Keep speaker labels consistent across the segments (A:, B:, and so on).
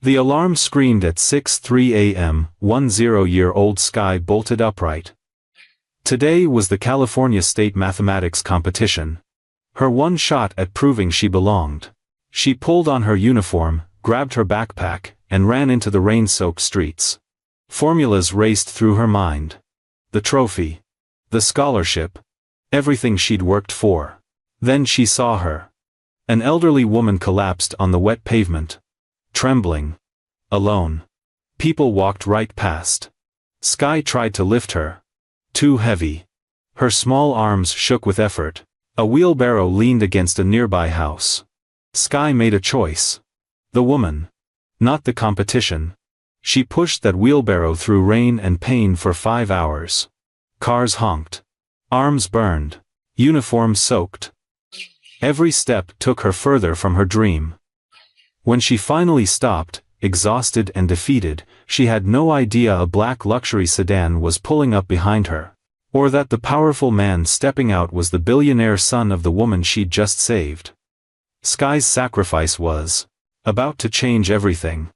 A: The alarm screamed at 6:03 a.m., 10-year-old Sky bolted upright. Today was the California State Mathematics competition. Her one shot at proving she belonged. She pulled on her uniform, grabbed her backpack, and ran into the rain-soaked streets. Formulas raced through her mind. The trophy. The scholarship. Everything she'd worked for. Then she saw her. An elderly woman collapsed on the wet pavement. Trembling. Alone. People walked right past. Sky tried to lift her. Too heavy. Her small arms shook with effort. A wheelbarrow leaned against a nearby house. Sky made a choice. The woman. Not the competition. She pushed that wheelbarrow through rain and pain for 5 hours. Cars honked. Arms burned. Uniforms soaked. Every step took her further from her dream. When she finally stopped, exhausted and defeated, she had no idea a black luxury sedan was pulling up behind her, or that the powerful man stepping out was the billionaire son of the woman she'd just saved. Sky's sacrifice was about to change everything.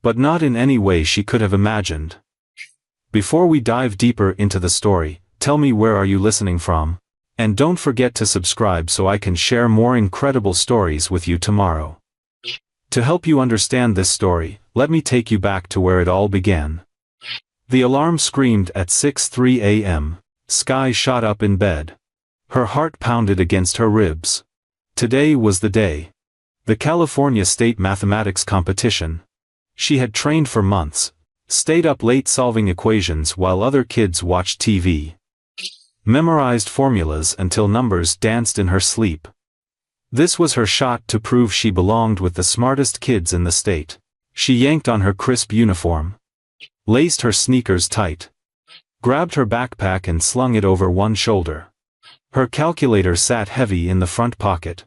A: But not in any way she could have imagined. Before we dive deeper into the story, tell me, where are you listening from? And don't forget to subscribe so I can share more incredible stories with you tomorrow. To help you understand this story, let me take you back to where it all began. The alarm screamed at 6:03 a.m. Sky shot up in bed. Her heart pounded against her ribs. Today was the day. The California State Mathematics competition. She had trained for months, stayed up late solving equations while other kids watched TV. Memorized formulas until numbers danced in her sleep. This was her shot to prove she belonged with the smartest kids in the state. She yanked on her crisp uniform. Laced her sneakers tight. Grabbed her backpack and slung it over one shoulder. Her calculator sat heavy in the front pocket.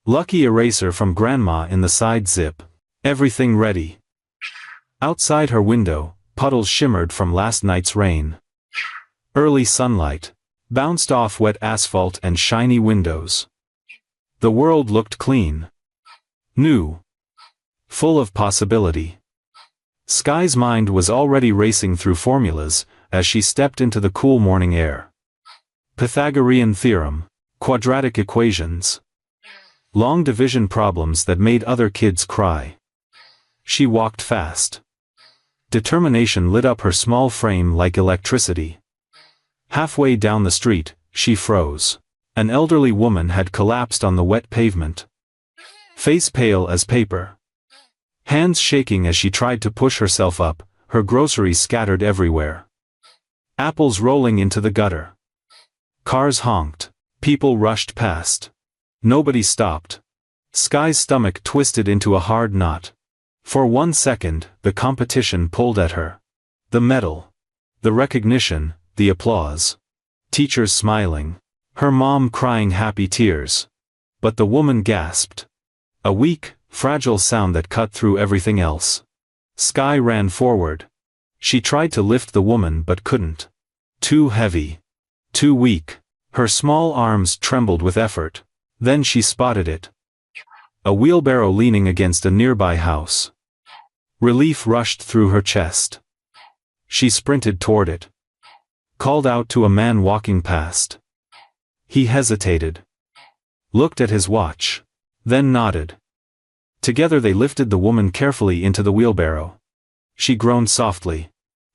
A: Lucky eraser from Grandma in the side zip. Everything ready. Outside her window, puddles shimmered from last night's rain. Early sunlight bounced off wet asphalt and shiny windows. The world looked clean. New. Full of possibility. Sky's mind was already racing through formulas as she stepped into the cool morning air. Pythagorean theorem, quadratic equations, long division problems that made other kids cry. She walked fast. Determination lit up her small frame like electricity. Halfway down the street, she froze. An elderly woman had collapsed on the wet pavement. Face pale as paper. Hands shaking as she tried to push herself up, her groceries scattered everywhere. Apples rolling into the gutter. Cars honked. People rushed past. Nobody stopped. Sky's stomach twisted into a hard knot. For 1 second, the competition pulled at her. The medal. The recognition, the applause. Teachers smiling. Her mom crying happy tears. But the woman gasped. A weak, fragile sound that cut through everything else. Sky ran forward. She tried to lift the woman but couldn't. Too heavy. Too weak. Her small arms trembled with effort. Then she spotted it. A wheelbarrow leaning against a nearby house. Relief rushed through her chest. She sprinted toward it. Called out to a man walking past. He hesitated. Looked at his watch. Then nodded. Together they lifted the woman carefully into the wheelbarrow. She groaned softly.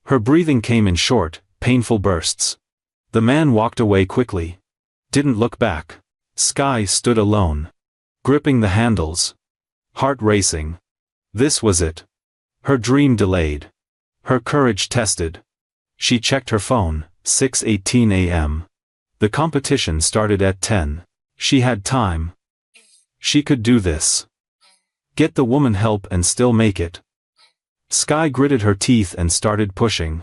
A: Her breathing came in short, painful bursts. The man walked away quickly. Didn't look back. Sky stood alone. Gripping the handles. Heart racing. This was it. Her dream delayed. Her courage tested. She checked her phone, 6:18 a.m. The competition started at 10. She had time. She could do this. Get the woman help and still make it. Sky gritted her teeth and started pushing.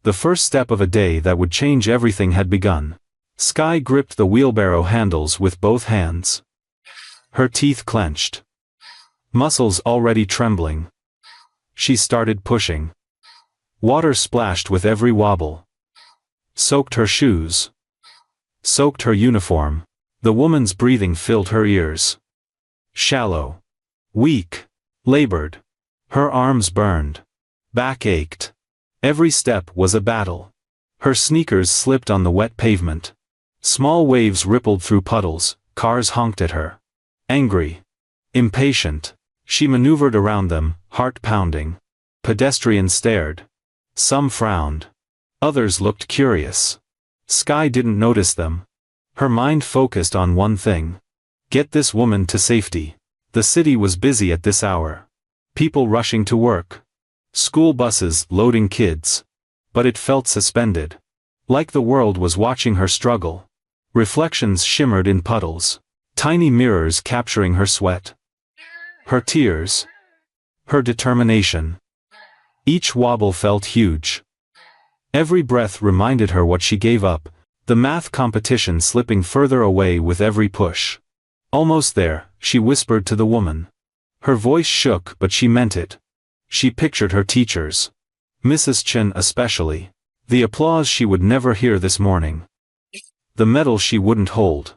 A: The first step of a day that would change everything had begun. Sky gripped the wheelbarrow handles with both hands. Her teeth clenched. Muscles already trembling. She started pushing. Water splashed with every wobble. Soaked her shoes. Soaked her uniform. The woman's breathing filled her ears. Shallow. Weak. Labored. Her arms burned. Back ached. Every step was a battle. Her sneakers slipped on the wet pavement. Small waves rippled through puddles, cars honked at her. Angry. Impatient. She maneuvered around them, heart pounding. Pedestrians stared. Some frowned. Others looked curious. Sky didn't notice them. Her mind focused on one thing. Get this woman to safety. The city was busy at this hour. People rushing to work. School buses loading kids. But it felt suspended. Like the world was watching her struggle. Reflections shimmered in puddles. Tiny mirrors capturing her sweat. Her tears. Her determination. Each wobble felt huge. Every breath reminded her what she gave up, the math competition slipping further away with every push. Almost there, she whispered to the woman. Her voice shook, but she meant it. She pictured her teachers. Mrs. Chen especially. The applause she would never hear this morning. The medal she wouldn't hold.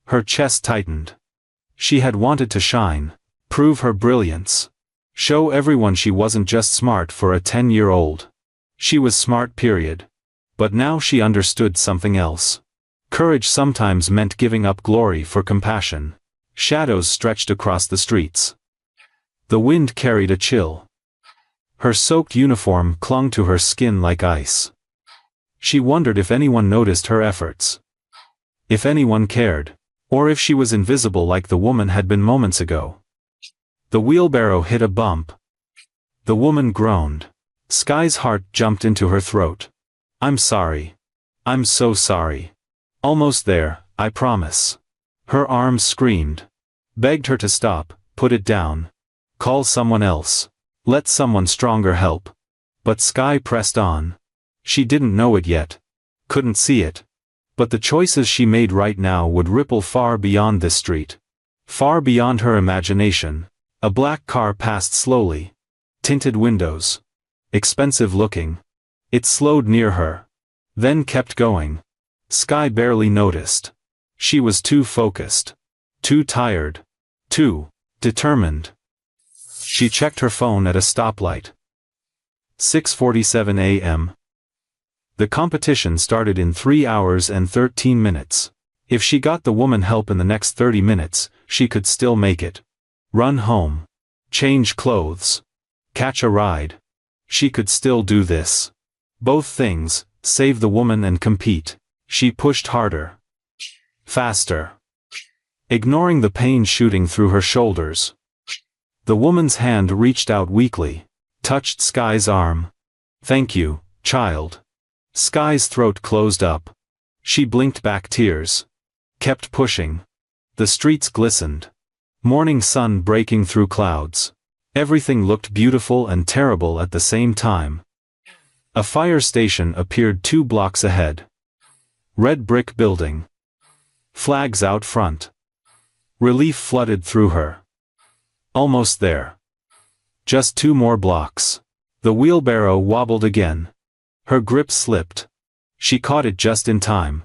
A: Her chest tightened. She had wanted to shine. Prove her brilliance. Show everyone she wasn't just smart for a 10-year-old. She was smart, period. But now she understood something else. Courage sometimes meant giving up glory for compassion. Shadows stretched across the streets. The wind carried a chill. Her soaked uniform clung to her skin like ice. She wondered if anyone noticed her efforts. If anyone cared. Or if she was invisible like the woman had been moments ago. The wheelbarrow hit a bump. The woman groaned. Sky's heart jumped into her throat. I'm sorry. I'm so sorry. Almost there, I promise. Her arms screamed. Begged her to stop, put it down. Call someone else. Let someone stronger help. But Sky pressed on. She didn't know it yet. Couldn't see it. But the choices she made right now would ripple far beyond this street. Far beyond her imagination. A black car passed slowly. Tinted windows. Expensive looking. It slowed near her. Then kept going. Sky barely noticed. She was too focused. Too tired. Too determined. She checked her phone at a stoplight. 6:47 a.m. The competition started in 3 hours and 13 minutes. If she got the woman help in the next 30 minutes, she could still make it. Run home. Change clothes. Catch a ride. She could still do this. Both things, save the woman and compete. She pushed harder. Faster. Ignoring the pain shooting through her shoulders. The woman's hand reached out weakly. Touched Sky's arm. Thank you, child. Sky's throat closed up. She blinked back tears. Kept pushing. The streets glistened. Morning sun breaking through clouds. Everything looked beautiful and terrible at the same time. A fire station appeared 2 blocks ahead. Red brick building. Flags out front. Relief flooded through her. Almost there. Just 2 more blocks. The wheelbarrow wobbled again. Her grip slipped. She caught it just in time.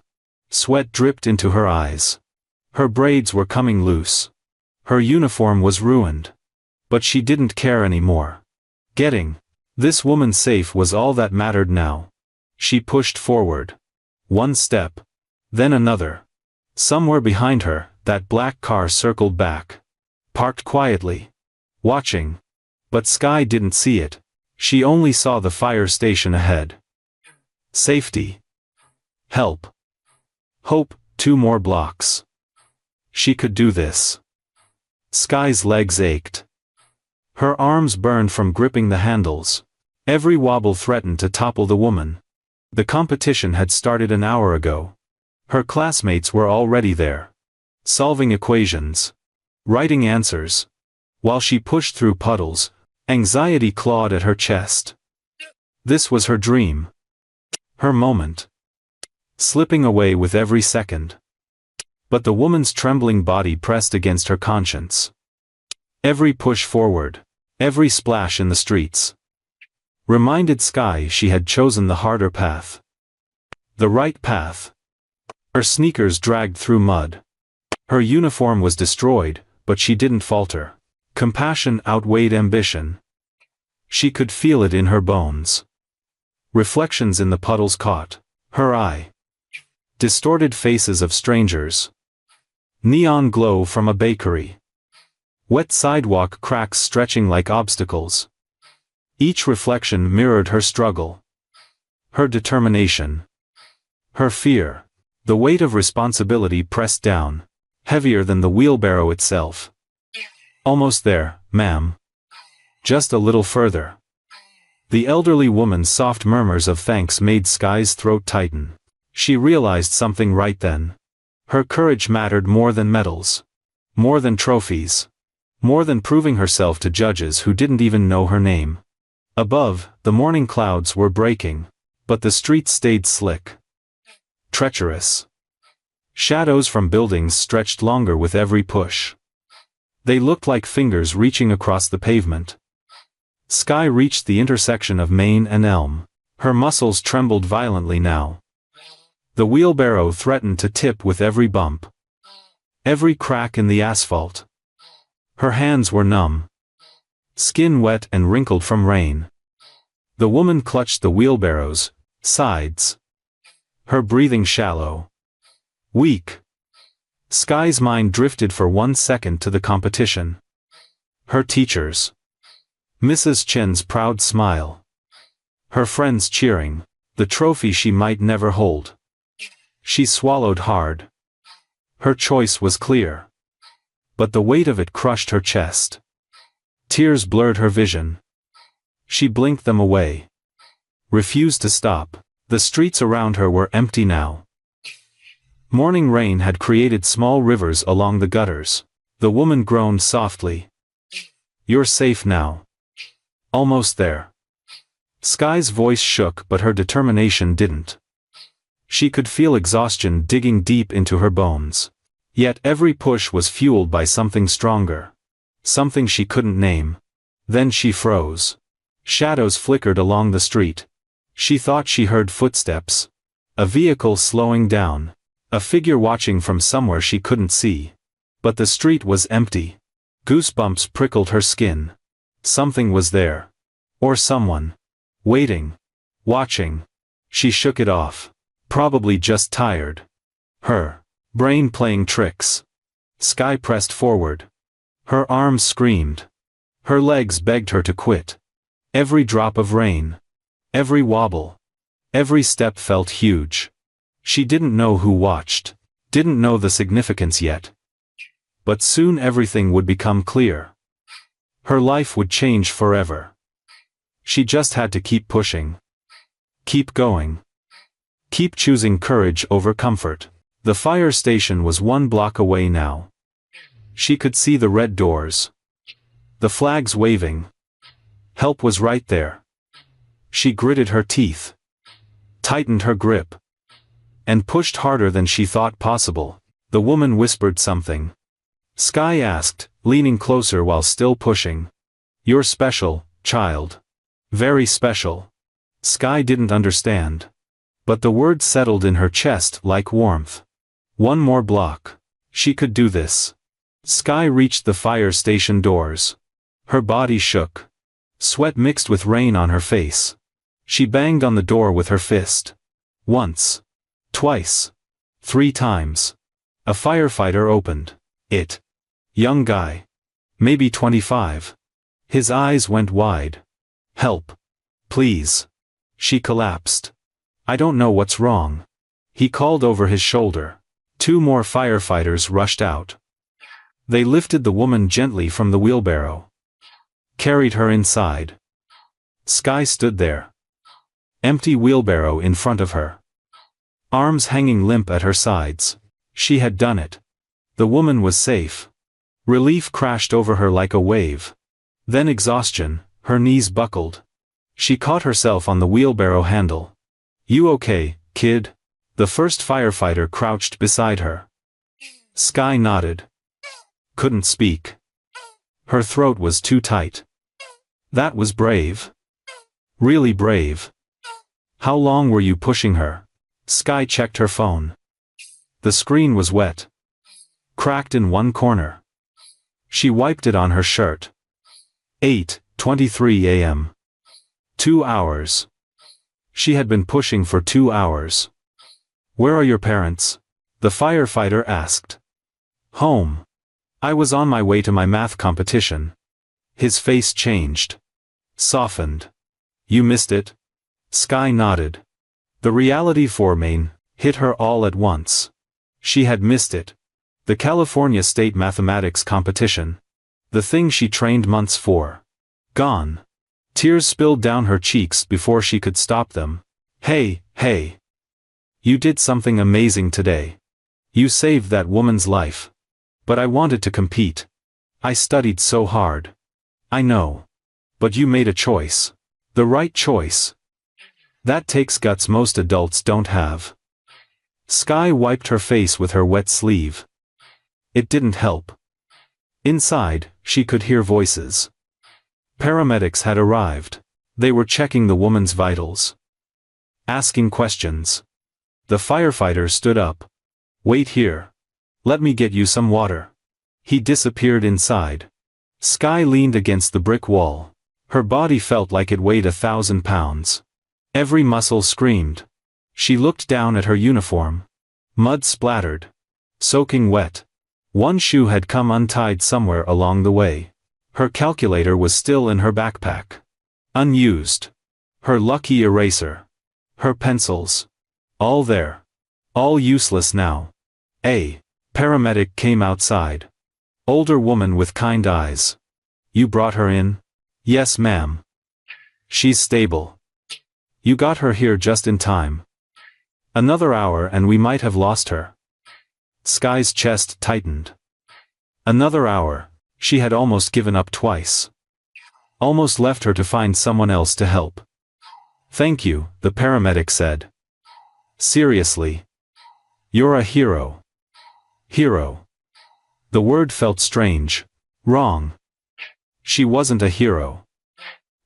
A: Sweat dripped into her eyes. Her braids were coming loose. Her uniform was ruined. But she didn't care anymore. Getting this woman safe was all that mattered now. She pushed forward. 1 step. Then another. Somewhere behind her, that black car circled back. Parked quietly. Watching. But Sky didn't see it. She only saw the fire station ahead. Safety. Help. Hope, 2 more blocks. She could do this. Sky's legs ached. Her arms burned from gripping the handles. Every wobble threatened to topple the woman. The competition had started an hour ago. Her classmates were already there. Solving equations. Writing answers. While she pushed through puddles, anxiety clawed at her chest. This was her dream. Her moment. Slipping away with every second. But the woman's trembling body pressed against her conscience. Every push forward. Every splash in the streets. Reminded Sky she had chosen the harder path. The right path. Her sneakers dragged through mud. Her uniform was destroyed, but she didn't falter. Compassion outweighed ambition. She could feel it in her bones. Reflections in the puddles caught her eye. Distorted faces of strangers. Neon glow from a bakery. Wet sidewalk cracks stretching like obstacles. Each reflection mirrored her struggle. Her determination. Her fear. The weight of responsibility pressed down, heavier than the wheelbarrow itself. Almost there, ma'am. Just a little further. The elderly woman's soft murmurs of thanks made Sky's throat tighten. She realized something right then. Her courage mattered more than medals. More than trophies. More than proving herself to judges who didn't even know her name. Above, the morning clouds were breaking. But the streets stayed slick. Treacherous. Shadows from buildings stretched longer with every push. They looked like fingers reaching across the pavement. Sky reached the intersection of Main and Elm. Her muscles trembled violently now. The wheelbarrow threatened to tip with every bump. Every crack in the asphalt. Her hands were numb. Skin wet and wrinkled from rain. The woman clutched the wheelbarrow's sides. Her breathing shallow. Weak. Sky's mind drifted for 1 second to the competition. Her teachers. Mrs. Chen's proud smile. Her friends cheering. The trophy she might never hold. She swallowed hard. Her choice was clear. But the weight of it crushed her chest. Tears blurred her vision. She blinked them away. Refused to stop. The streets around her were empty now. Morning rain had created small rivers along the gutters. The woman groaned softly. You're safe now. Almost there. Sky's voice shook, but her determination didn't. She could feel exhaustion digging deep into her bones. Yet every push was fueled by something stronger. Something she couldn't name. Then she froze. Shadows flickered along the street. She thought she heard footsteps. A vehicle slowing down. A figure watching from somewhere she couldn't see. But the street was empty. Goosebumps prickled her skin. Something was there. Or someone. Waiting. Watching. She shook it off. Probably just tired. Her brain playing tricks. Sky pressed forward. Her arms screamed. Her legs begged her to quit. Every drop of rain. Every wobble. Every step felt huge. She didn't know who watched. Didn't know the significance yet. But soon everything would become clear. Her life would change forever. She just had to keep pushing. Keep going. Keep choosing courage over comfort. The fire station was 1 block away now. She could see the red doors. The flags waving. Help was right there. She gritted her teeth. Tightened her grip. And pushed harder than she thought possible. The woman whispered something. Sky asked, leaning closer while still pushing. You're special, child. Very special. Sky didn't understand. But the words settled in her chest like warmth. 1 more block. She could do this. Sky reached the fire station doors. Her body shook. Sweat mixed with rain on her face. She banged on the door with her fist. Once. Twice. 3 times. A firefighter opened it. Young guy. Maybe 25. His eyes went wide. Help. Please. She collapsed. I don't know what's wrong. He called over his shoulder. 2 more firefighters rushed out. They lifted the woman gently from the wheelbarrow. Carried her inside. Sky stood there. Empty wheelbarrow in front of her. Arms hanging limp at her sides. She had done it. The woman was safe. Relief crashed over her like a wave. Then exhaustion, her knees buckled. She caught herself on the wheelbarrow handle. You okay, kid? The first firefighter crouched beside her. Sky nodded. Couldn't speak. Her throat was too tight. That was brave. Really brave. How long were you pushing her? Sky checked her phone. The screen was wet. Cracked in one corner. She wiped it on her shirt. 8:23 a.m. 2 hours. She had been pushing for 2 hours. Where are your parents? The firefighter asked. Home. I was on my way to my math competition. His face changed. Softened. You missed it? Sky nodded. The reality for Maine hit her all at once. She had missed it. The California State Mathematics competition. The thing she trained months for. Gone. Tears spilled down her cheeks before she could stop them. Hey. You did something amazing today. You saved that woman's life. But I wanted to compete. I studied so hard. I know. But you made a choice. The right choice. That takes guts most adults don't have. Sky wiped her face with her wet sleeve. It didn't help. Inside, she could hear voices. Paramedics had arrived. They were checking the woman's vitals. Asking questions. The firefighter stood up. Wait here. Let me get you some water. He disappeared inside. Sky leaned against the brick wall. Her body felt like it weighed 1,000 pounds. Every muscle screamed. She looked down at her uniform. Mud splattered. Soaking wet. One shoe had come untied somewhere along the way. Her calculator was still in her backpack. Unused. Her lucky eraser. Her pencils. All there. All useless now. A paramedic came outside. Older woman with kind eyes. You brought her in? Yes, ma'am. She's stable. You got her here just in time. Another hour and we might have lost her. Sky's chest tightened. Another hour. She had almost given up twice. Almost left her to find someone else to help. Thank you, the paramedic said. Seriously. You're a hero. Hero. The word felt strange. Wrong. She wasn't a hero.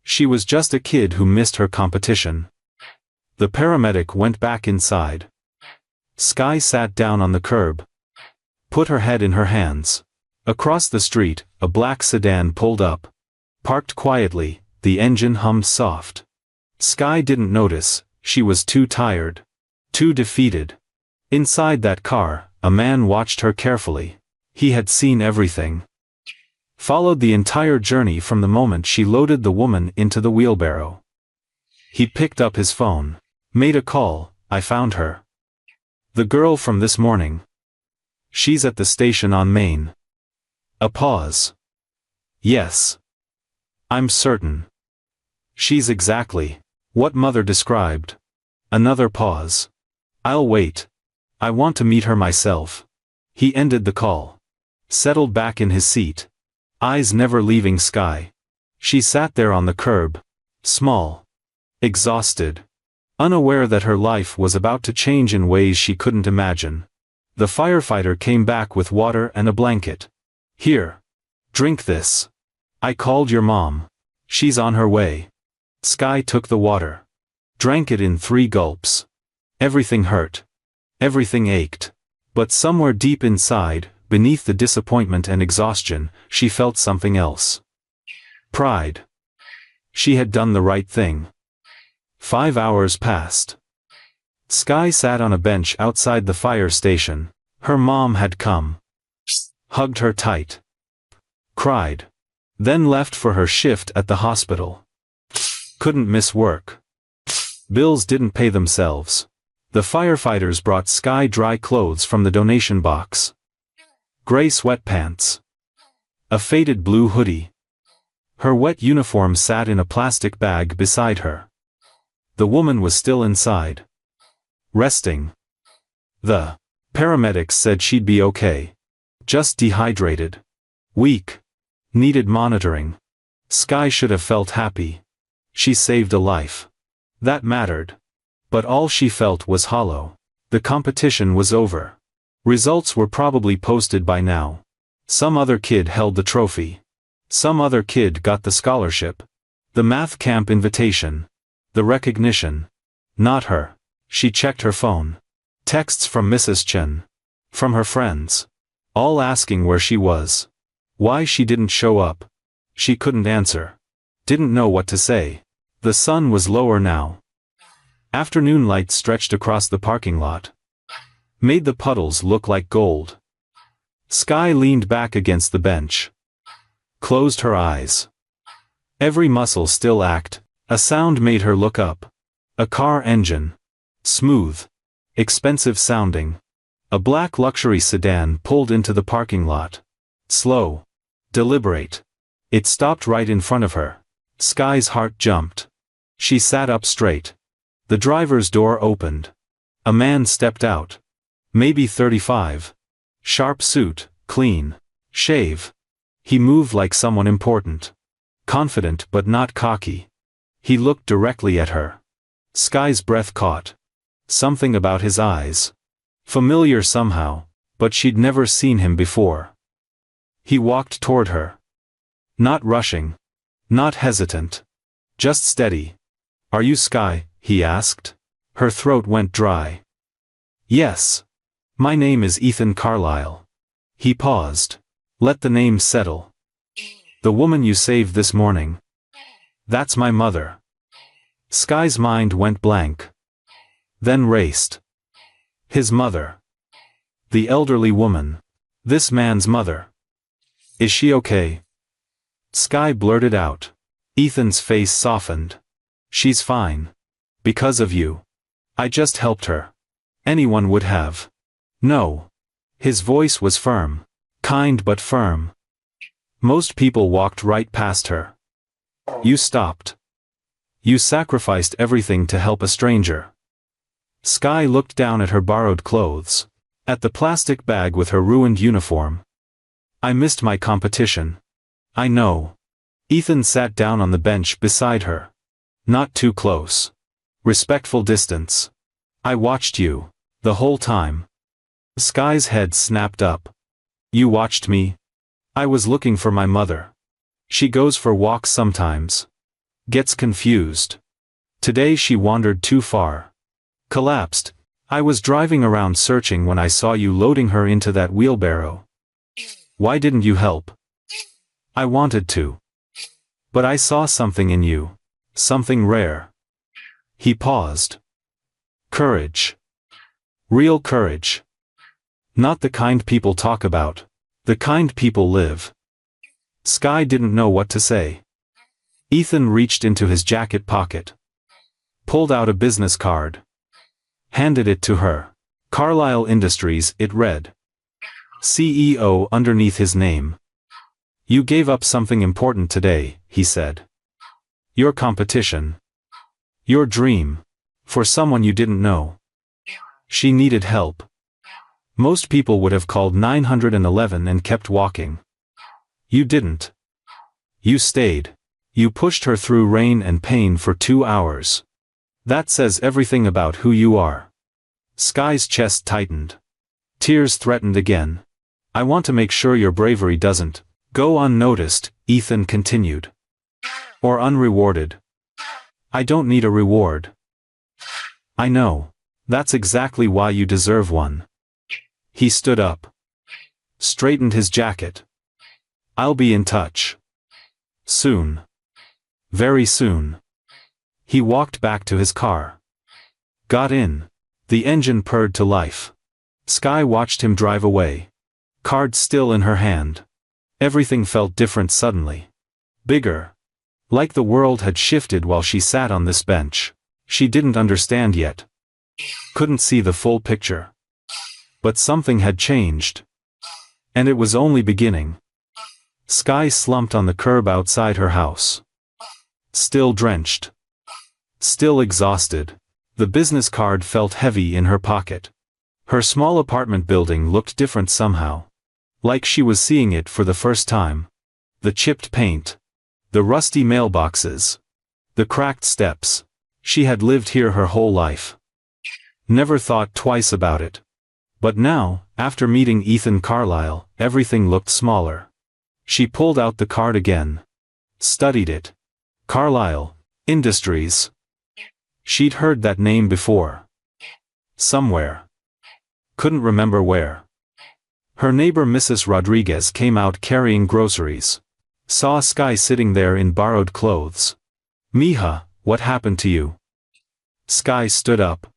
A: She was just a kid who missed her competition. The paramedic went back inside. Sky sat down on the curb. Put her head in her hands. Across the street, a black sedan pulled up. Parked quietly, the engine hummed soft. Sky didn't notice, she was too tired. Too defeated. Inside that car, a man watched her carefully. He had seen everything. Followed the entire journey from the moment she loaded the woman into the wheelbarrow. He picked up his phone. Made a call. I found her. The girl from this morning. She's at the station on Main. A pause. Yes. I'm certain. She's exactly what Mother described. Another pause. I'll wait. I want to meet her myself. He ended the call. Settled back in his seat. Eyes never leaving Sky. She sat there on the curb. Small. Exhausted. Unaware that her life was about to change in ways she couldn't imagine. The firefighter came back with water and a blanket. Here. Drink this. I called your mom. She's on her way. Sky took the water. Drank it in 3 gulps. Everything hurt. Everything ached. But somewhere deep inside, beneath the disappointment and exhaustion, she felt something else. Pride. She had done the right thing. 5 hours passed. Sky sat on a bench outside the fire station. Her mom had come. Hugged her tight. Cried. Then left for her shift at the hospital. Couldn't miss work. Bills didn't pay themselves. The firefighters brought Sky dry clothes from the donation box. Gray sweatpants. A faded blue hoodie. Her wet uniform sat in a plastic bag beside her. The woman was still inside. Resting. The paramedics said she'd be okay. Just dehydrated. Weak. Needed monitoring. Sky should have felt happy. She saved a life. That mattered. But all she felt was hollow. The competition was over. Results were probably posted by now. Some other kid held the trophy. Some other kid got the scholarship. The math camp invitation. The recognition. Not her. She checked her phone. Texts from Mrs. Chen. From her friends. All asking where she was. Why she didn't show up. She couldn't answer. Didn't know what to say. The sun was lower now. Afternoon light stretched across the parking lot, made the puddles look like gold. Sky leaned back against the bench, closed her eyes. Every muscle still ached. A sound made her look up. A car engine. Smooth. Expensive sounding. A black luxury sedan pulled into the parking lot. Slow. Deliberate. It stopped right in front of her. Sky's heart jumped. She sat up straight. The driver's door opened. A man stepped out. Maybe 35. Sharp suit, clean. Shave. He moved like someone important. Confident but not cocky. He looked directly at her. Sky's breath caught. Something about his eyes. Familiar somehow, but she'd never seen him before. He walked toward her. Not rushing. Not hesitant. Just steady. "Are you Sky?" he asked. Her throat went dry. "Yes. My name is Ethan Carlisle." He paused. "Let the name settle." "The woman you saved this morning." "That's my mother." Sky's mind went blank. Then raced. His mother. The elderly woman. This man's mother. "Is she okay?" Sky blurted out. Ethan's face softened. "She's fine. Because of you. I just helped her. Anyone would have." "No." His voice was firm. Kind but firm. "Most people walked right past her. You stopped. You sacrificed everything to help a stranger." Sky looked down at her borrowed clothes. At the plastic bag with her ruined uniform. "I missed my competition." "I know." Ethan sat down on the bench beside her. "Not too close. Respectful distance. I watched you. The whole time." Sky's head snapped up. "You watched me?" "I was looking for my mother. She goes for walks sometimes. Gets confused. Today she wandered too far. Collapsed. I was driving around searching when I saw you loading her into that wheelbarrow. Why didn't you help?" "I wanted to. But I saw something in you. Something rare." He paused. "Courage. Real courage. Not the kind people talk about. The kind people live." Sky didn't know what to say. Ethan reached into his jacket pocket. Pulled out a business card. Handed it to her. Carlisle Industries, it read. CEO underneath his name. "You gave up something important today," he said. "Your competition. Your dream. For someone you didn't know. She needed help. Most people would have called 911 and kept walking. You didn't. You stayed. You pushed her through rain and pain for 2 hours. That says everything about who you are." Sky's chest tightened. Tears threatened again. "I want to make sure your bravery doesn't go unnoticed," Ethan continued. "Or unrewarded." "I don't need a reward." "I know. That's exactly why you deserve one." He stood up. Straightened his jacket. "I'll be in touch. Soon. Very soon." He walked back to his car. Got in. The engine purred to life. Sky watched him drive away. Card still in her hand. Everything felt different suddenly. Bigger. Like the world had shifted while she sat on this bench. She didn't understand yet. Couldn't see the full picture. But something had changed. And it was only beginning. Sky slumped on the curb outside her house. Still drenched. Still exhausted. The business card felt heavy in her pocket. Her small apartment building looked different somehow. Like she was seeing it for the first time. The chipped paint. The rusty mailboxes. The cracked steps. She had lived here her whole life. Never thought twice about it. But now, after meeting Ethan Carlisle, everything looked smaller. She pulled out the card again. Studied it. Carlisle Industries. She'd heard that name before. Somewhere. Couldn't remember where. Her neighbor Mrs. Rodriguez came out carrying groceries. Saw Sky sitting there in borrowed clothes. "Mija, What happened to you? Sky stood up.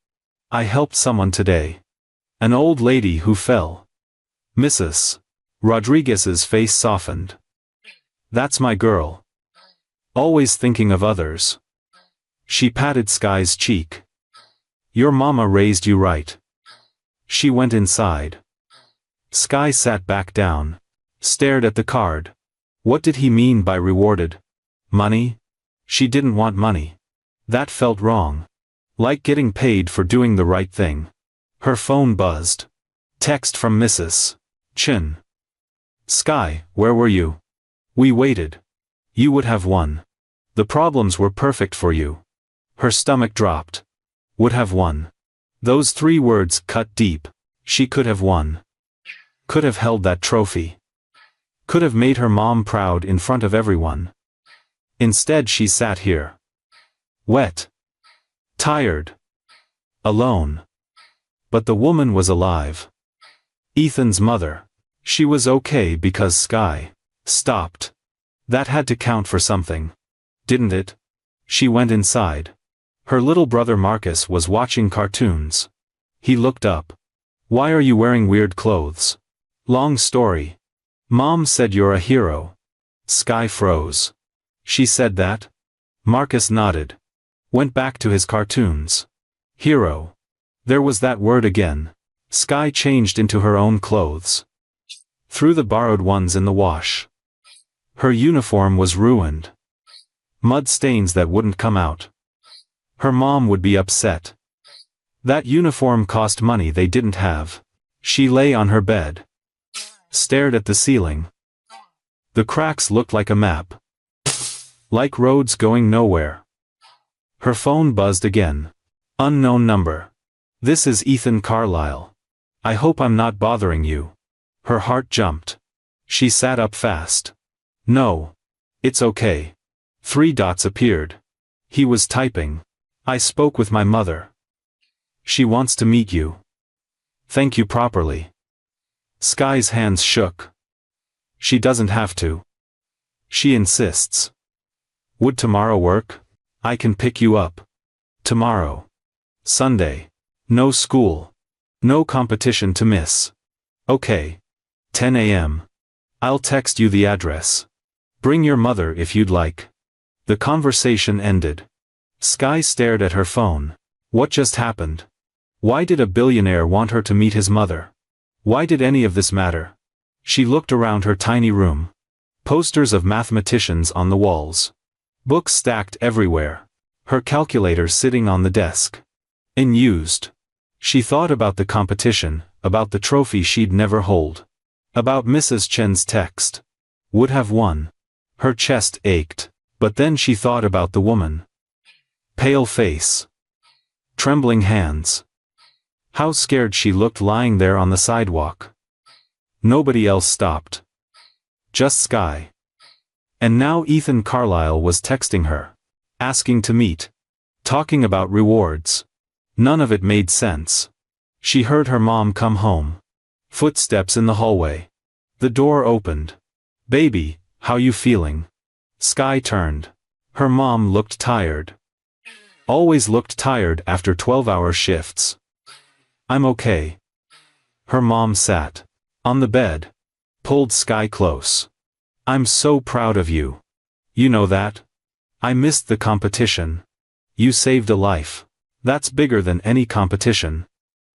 A: I helped someone today. An old lady who fell. Mrs. Rodriguez's face softened. That's my girl. Always thinking of others. She patted Sky's cheek. Your mama raised you right. She went inside. Sky sat back down. Stared at the card. What did he mean by rewarded? Money? She didn't want money. That felt wrong. Like getting paid for doing the right thing. Her phone buzzed. Text from Mrs. Chin. Sky, where were you? We waited. You would have won. The problems were perfect for you. Her stomach dropped. Would have won. Those 3 words cut deep. She could have won. Could have held that trophy. Could have made her mom proud in front of everyone. Instead she sat here. Wet. Tired. Alone. But the woman was alive. Ethan's mother. She was okay because Sky stopped. That had to count for something. Didn't it? She went inside. Her little brother Marcus was watching cartoons. He looked up. Why are you wearing weird clothes? Long story. Mom said you're a hero. Sky froze. She said that? Marcus nodded. Went back to his cartoons. Hero. There was that word again. Sky changed into her own clothes. Threw the borrowed ones in the wash. Her uniform was ruined. Mud stains that wouldn't come out. Her mom would be upset. That uniform cost money they didn't have. She lay on her bed. Stared at the ceiling. The cracks looked like a map. Like roads going nowhere. Her phone buzzed again. Unknown number. This is Ethan Carlisle. I hope I'm not bothering you. Her heart jumped. She sat up fast. No. It's okay. 3 dots appeared. He was typing. I spoke with my mother. She wants to meet you. Thank you properly. Sky's hands shook. She doesn't have to. She insists. Would tomorrow work? I can pick you up. Tomorrow. Sunday. No school. No competition to miss. Okay. 10 a.m. I'll text you the address. Bring your mother if you'd like. The conversation ended. Sky stared at her phone. What just happened? Why did a billionaire want her to meet his mother? Why did any of this matter? She looked around her tiny room. Posters of mathematicians on the walls. Books stacked everywhere. Her calculator sitting on the desk. Unused. She thought about the competition, about the trophy she'd never hold. About Mrs. Chen's text. Would have won. Her chest ached. But then she thought about the woman. Pale face. Trembling hands. How scared she looked lying there on the sidewalk. Nobody else stopped. Just Sky. And now Ethan Carlisle was texting her. Asking to meet. Talking about rewards. None of it made sense. She heard her mom come home. Footsteps in the hallway. The door opened. Baby, how you feeling? Sky turned. Her mom looked tired. Always looked tired after 12-hour shifts. I'm okay. Her mom sat. On the bed. Pulled Sky close. I'm so proud of you. You know that? I missed the competition. You saved a life. That's bigger than any competition.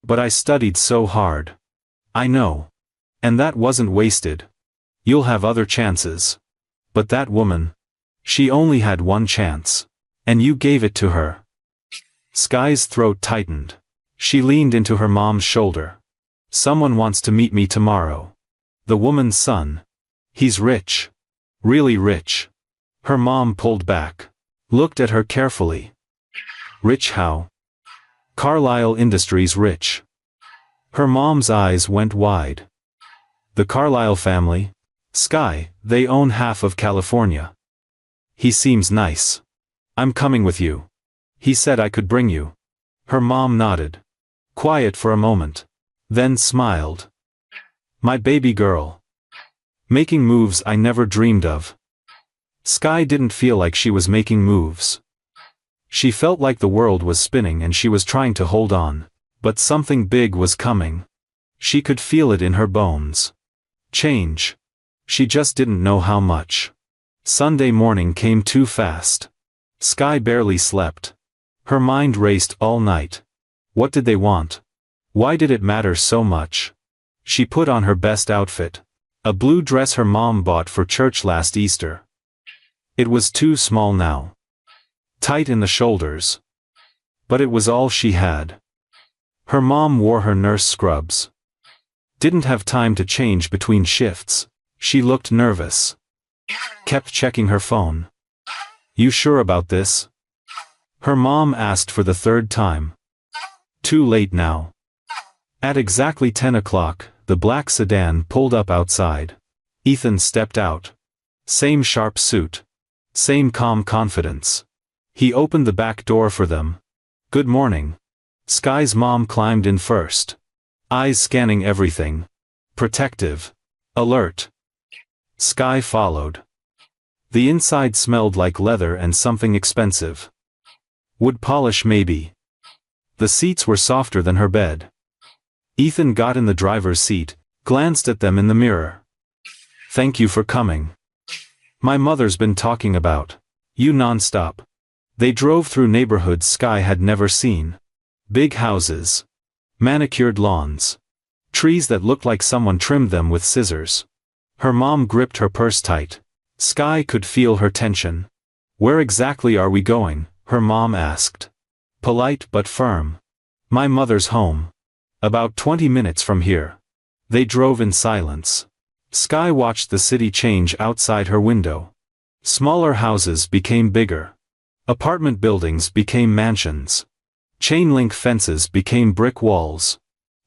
A: But I studied so hard. I know. And that wasn't wasted. You'll have other chances. But that woman. She only had one chance. And you gave it to her. Sky's throat tightened. She leaned into her mom's shoulder. Someone wants to meet me tomorrow. The woman's son. He's rich. Really rich. Her mom pulled back. Looked at her carefully. Rich how? Carlisle Industries rich. Her mom's eyes went wide. The Carlisle family? Sky, they own half of California. He seems nice. I'm coming with you. He said I could bring you. Her mom nodded. Quiet for a moment. Then smiled. My baby girl. Making moves I never dreamed of. Sky didn't feel like she was making moves. She felt like the world was spinning and she was trying to hold on. But something big was coming. She could feel it in her bones. Change. She just didn't know how much. Sunday morning came too fast. Sky barely slept. Her mind raced all night. What did they want? Why did it matter so much? She put on her best outfit. A blue dress her mom bought for church last Easter. It was too small now. Tight in the shoulders. But it was all she had. Her mom wore her nurse scrubs. Didn't have time to change between shifts. She looked nervous. Kept checking her phone. You sure about this? Her mom asked for the third time. Too late now. At exactly 10 o'clock, the black sedan pulled up outside. Ethan stepped out. Same sharp suit. Same calm confidence. He opened the back door for them. Good morning. Sky's mom climbed in first. Eyes scanning everything. Protective. Alert. Sky followed. The inside smelled like leather and something expensive. Wood polish maybe. The seats were softer than her bed. Ethan got in the driver's seat, glanced at them in the mirror. Thank you for coming. My mother's been talking about you nonstop. They drove through neighborhoods Sky had never seen. Big houses. Manicured lawns. Trees that looked like someone trimmed them with scissors. Her mom gripped her purse tight. Sky could feel her tension. Where exactly are we going? Her mom asked. Polite but firm. My mother's home. About 20 minutes from here. They drove in silence. Sky watched the city change outside her window. Smaller houses became bigger. Apartment buildings became mansions. Chain-link fences became brick walls.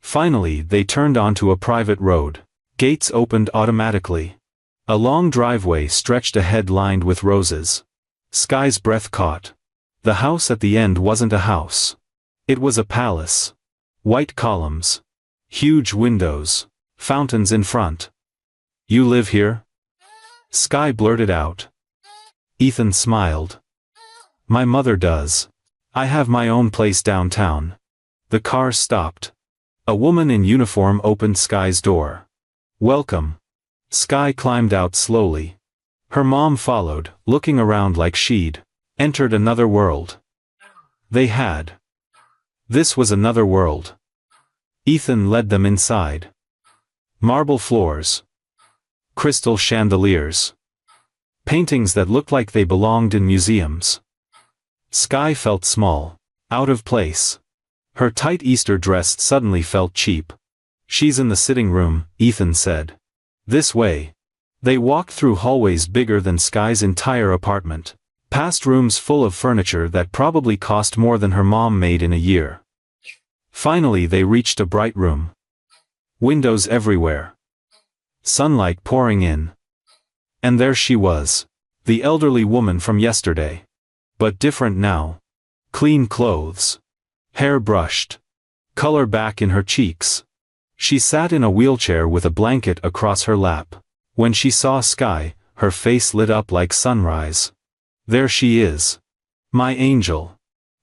A: Finally they turned onto a private road. Gates opened automatically. A long driveway stretched ahead lined with roses. Sky's breath caught. The house at the end wasn't a house. It was a palace. White columns. Huge windows. Fountains in front. You live here? Sky blurted out. Ethan smiled. My mother does. I have my own place downtown. The car stopped. A woman in uniform opened Sky's door. Welcome. Sky climbed out slowly. Her mom followed, looking around like she'd entered another world. They had. This was another world. Ethan led them inside. Marble floors. Crystal chandeliers. Paintings that looked like they belonged in museums. Sky felt small. Out of place. Her tight Easter dress suddenly felt cheap. She's in the sitting room, Ethan said. This way. They walked through hallways bigger than Sky's entire apartment. Past rooms full of furniture that probably cost more than her mom made in a year. Finally they reached a bright room. Windows everywhere. Sunlight pouring in. And there she was. The elderly woman from yesterday. But different now. Clean clothes. Hair brushed. Color back in her cheeks. She sat in a wheelchair with a blanket across her lap. When she saw Sky, her face lit up like sunrise. There she is. My angel.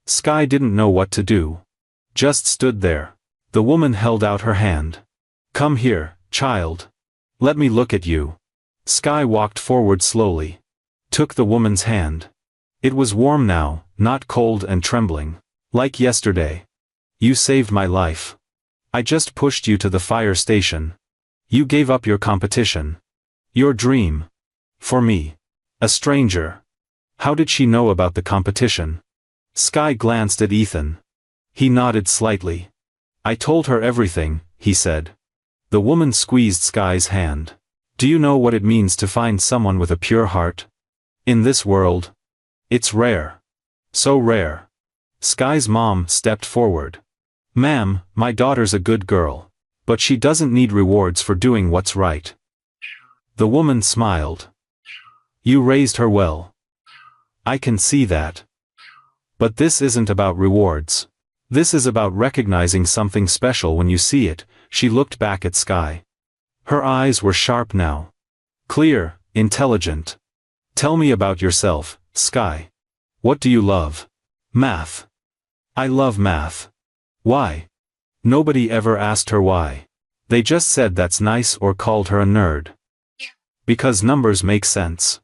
A: Sky didn't know what to do. Just stood there. The woman held out her hand. Come here, child. Let me look at you. Sky walked forward slowly. Took the woman's hand. It was warm now, not cold and trembling. Like yesterday. You saved my life. I just pushed you to the fire station. You gave up your competition. Your dream. For me. A stranger. How did she know about the competition? Sky glanced at Ethan. He nodded slightly. I told her everything, he said. The woman squeezed Sky's hand. Do you know what it means to find someone with a pure heart? In this world? It's rare. So rare. Sky's mom stepped forward. Ma'am, my daughter's a good girl. But she doesn't need rewards for doing what's right. The woman smiled. You raised her well. I can see that. But this isn't about rewards. This is about recognizing something special when you see it. She looked back at Sky. Her eyes were sharp now. Clear, intelligent. Tell me about yourself, Sky. What do you love? Math. I love math. Why? Nobody ever asked her why. They just said that's nice or called her a nerd. Because numbers make sense.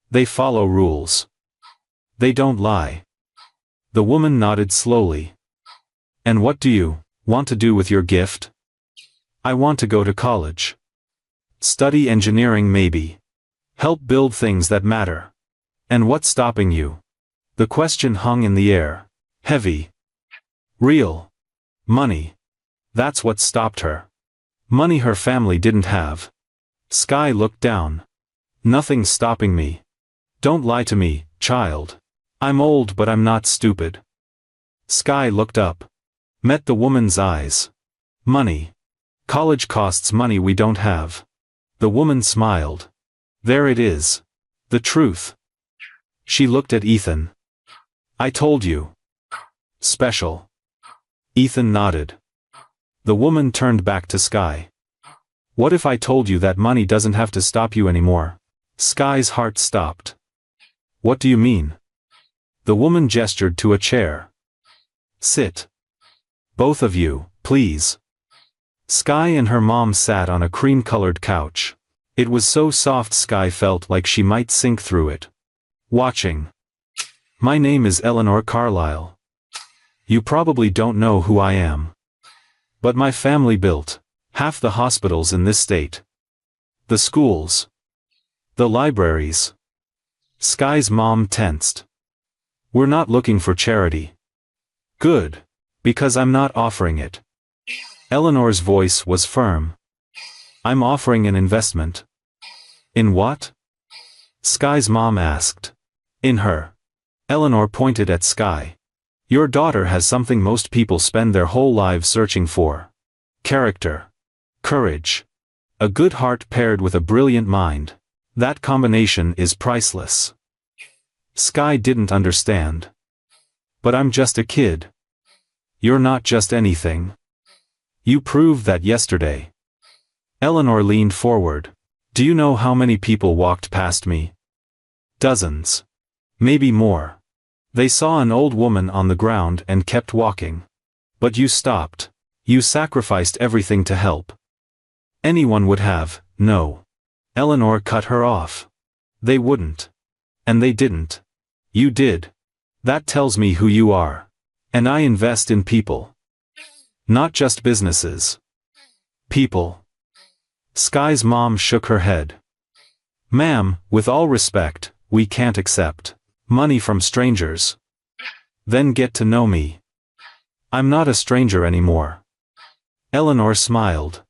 A: They follow rules. They don't lie. The woman nodded slowly. And what do you want to do with your gift? I want to go to college. Study engineering maybe. Help build things that matter. And what's stopping you? The question hung in the air. Heavy. Real. Money. That's what stopped her. Money her family didn't have. Sky looked down. Nothing's stopping me. Don't lie to me, child. I'm old but I'm not stupid. Sky looked up. Met the woman's eyes. Money. College costs money we don't have. The woman smiled. There it is. The truth. She looked at Ethan. I told you. Special. Ethan nodded. The woman turned back to Sky. What if I told you that money doesn't have to stop you anymore? Sky's heart stopped. What do you mean? The woman gestured to a chair. Sit. Both of you, please. Sky and her mom sat on a cream-colored couch. It was so soft Sky felt like she might sink through it. Watching. My name is Eleanor Carlisle. You probably don't know who I am. But my family built half the hospitals in this state. The schools. The libraries. Sky's mom tensed. We're not looking for charity. Good. Because I'm not offering it. Eleanor's voice was firm. I'm offering an investment. In what? Sky's mom asked. In her. Eleanor pointed at Sky. Your daughter has something most people spend their whole lives searching for. Character. Courage. A good heart paired with a brilliant mind. That combination is priceless. Sky didn't understand. But I'm just a kid. You're not just anything. You proved that yesterday. Eleanor leaned forward. Do you know how many people walked past me? Dozens. Maybe more. They saw an old woman on the ground and kept walking. But you stopped. You sacrificed everything to help. Anyone would have, no. Eleanor cut her off. They wouldn't. And they didn't. You did. That tells me who you are. And I invest in people. Not just businesses. People. Sky's mom shook her head. Ma'am, with all respect, we can't accept money from strangers. Then get to know me. I'm not a stranger anymore. Eleanor smiled.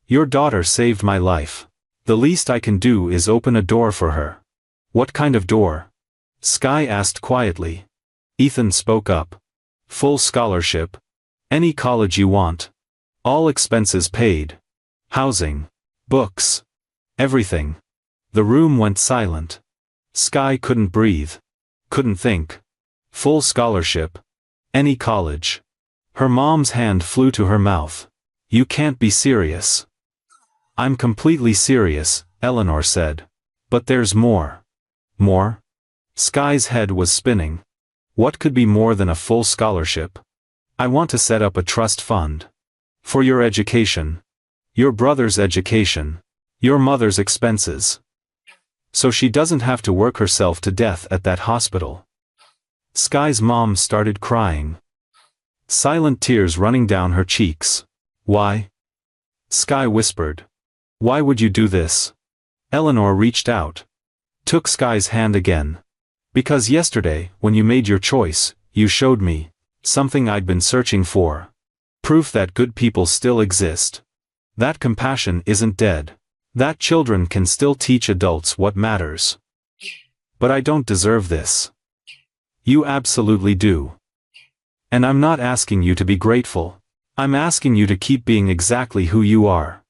A: Your daughter saved my life. The least I can do is open a door for her. What kind of door? Sky asked quietly. Ethan spoke up. Full scholarship. Any college you want. All expenses paid. Housing. Books. Everything. The room went silent. Sky couldn't breathe. Couldn't think. Full scholarship. Any college. Her mom's hand flew to her mouth. You can't be serious. I'm completely serious, Eleanor said. But there's more. More? Sky's head was spinning. What could be more than a full scholarship? I want to set up a trust fund. For your education. Your brother's education. Your mother's expenses. So she doesn't have to work herself to death at that hospital. Sky's mom started crying. Silent tears running down her cheeks. Why? Sky whispered. Why would you do this? Eleanor reached out. Took Sky's hand again. Because yesterday, when you made your choice, you showed me something I'd been searching for. Proof that good people still exist. That compassion isn't dead. That children can still teach adults what matters. But I don't deserve this. You absolutely do. And I'm not asking you to be grateful. I'm asking you to keep being exactly who you are.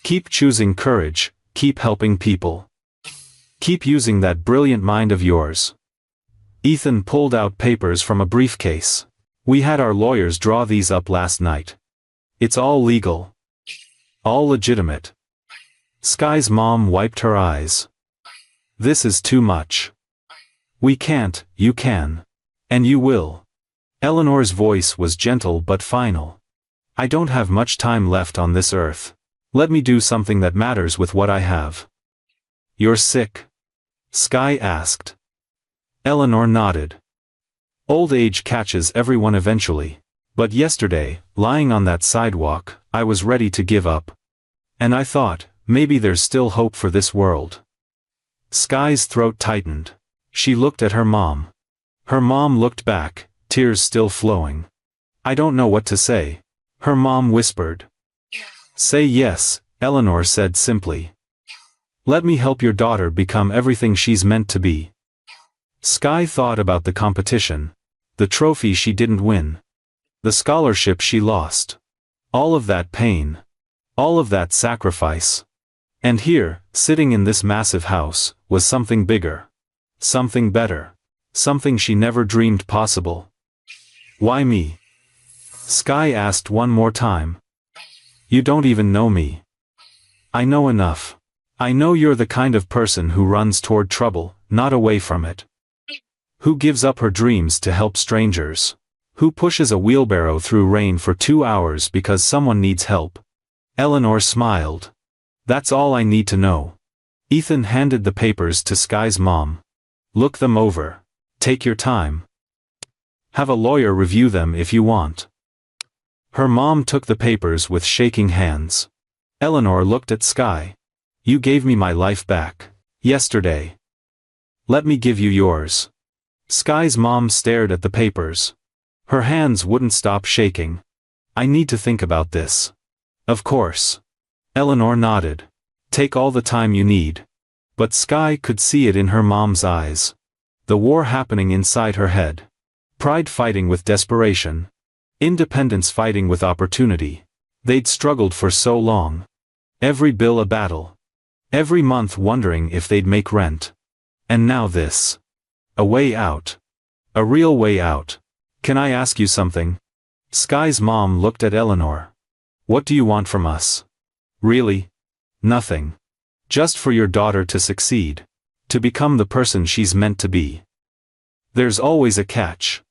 A: Keep choosing courage, keep helping people. Keep using that brilliant mind of yours. Ethan pulled out papers from a briefcase. We had our lawyers draw these up last night. It's all legal. All legitimate. Sky's mom wiped her eyes. This is too much. We can't, you can. And you will. Eleanor's voice was gentle but final. I don't have much time left on this earth. Let me do something that matters with what I have. You're sick? Sky asked. Eleanor nodded. Old age catches everyone eventually. But yesterday, lying on that sidewalk, I was ready to give up. And I thought, maybe there's still hope for this world. Sky's throat tightened. She looked at her mom. Her mom looked back, tears still flowing. I don't know what to say. Her mom whispered. Say yes, Eleanor said simply. Let me help your daughter become everything she's meant to be. Sky thought about the competition. The trophy she didn't win. The scholarship she lost. All of that pain. All of that sacrifice. And here, sitting in this massive house, was something bigger. Something better. Something she never dreamed possible. Why me? Sky asked one more time. You don't even know me. I know enough. I know you're the kind of person who runs toward trouble, not away from it. Who gives up her dreams to help strangers. Who pushes a wheelbarrow through rain for 2 hours because someone needs help. Eleanor smiled. That's all I need to know. Ethan handed the papers to Sky's mom. Look them over. Take your time. Have a lawyer review them if you want. Her mom took the papers with shaking hands. Eleanor looked at Sky. You gave me my life back. Yesterday. Let me give you yours. Sky's mom stared at the papers. Her hands wouldn't stop shaking. I need to think about this. Of course. Eleanor nodded. Take all the time you need. But Sky could see it in her mom's eyes. The war happening inside her head. Pride fighting with desperation. Independence fighting with opportunity. They'd struggled for so long. Every bill a battle. Every month wondering if they'd make rent. And now this. A way out. A real way out. Can I ask you something? Sky's mom looked at Eleanor. What do you want from us? Really? Nothing. Just for your daughter to succeed. To become the person she's meant to be. There's always a catch.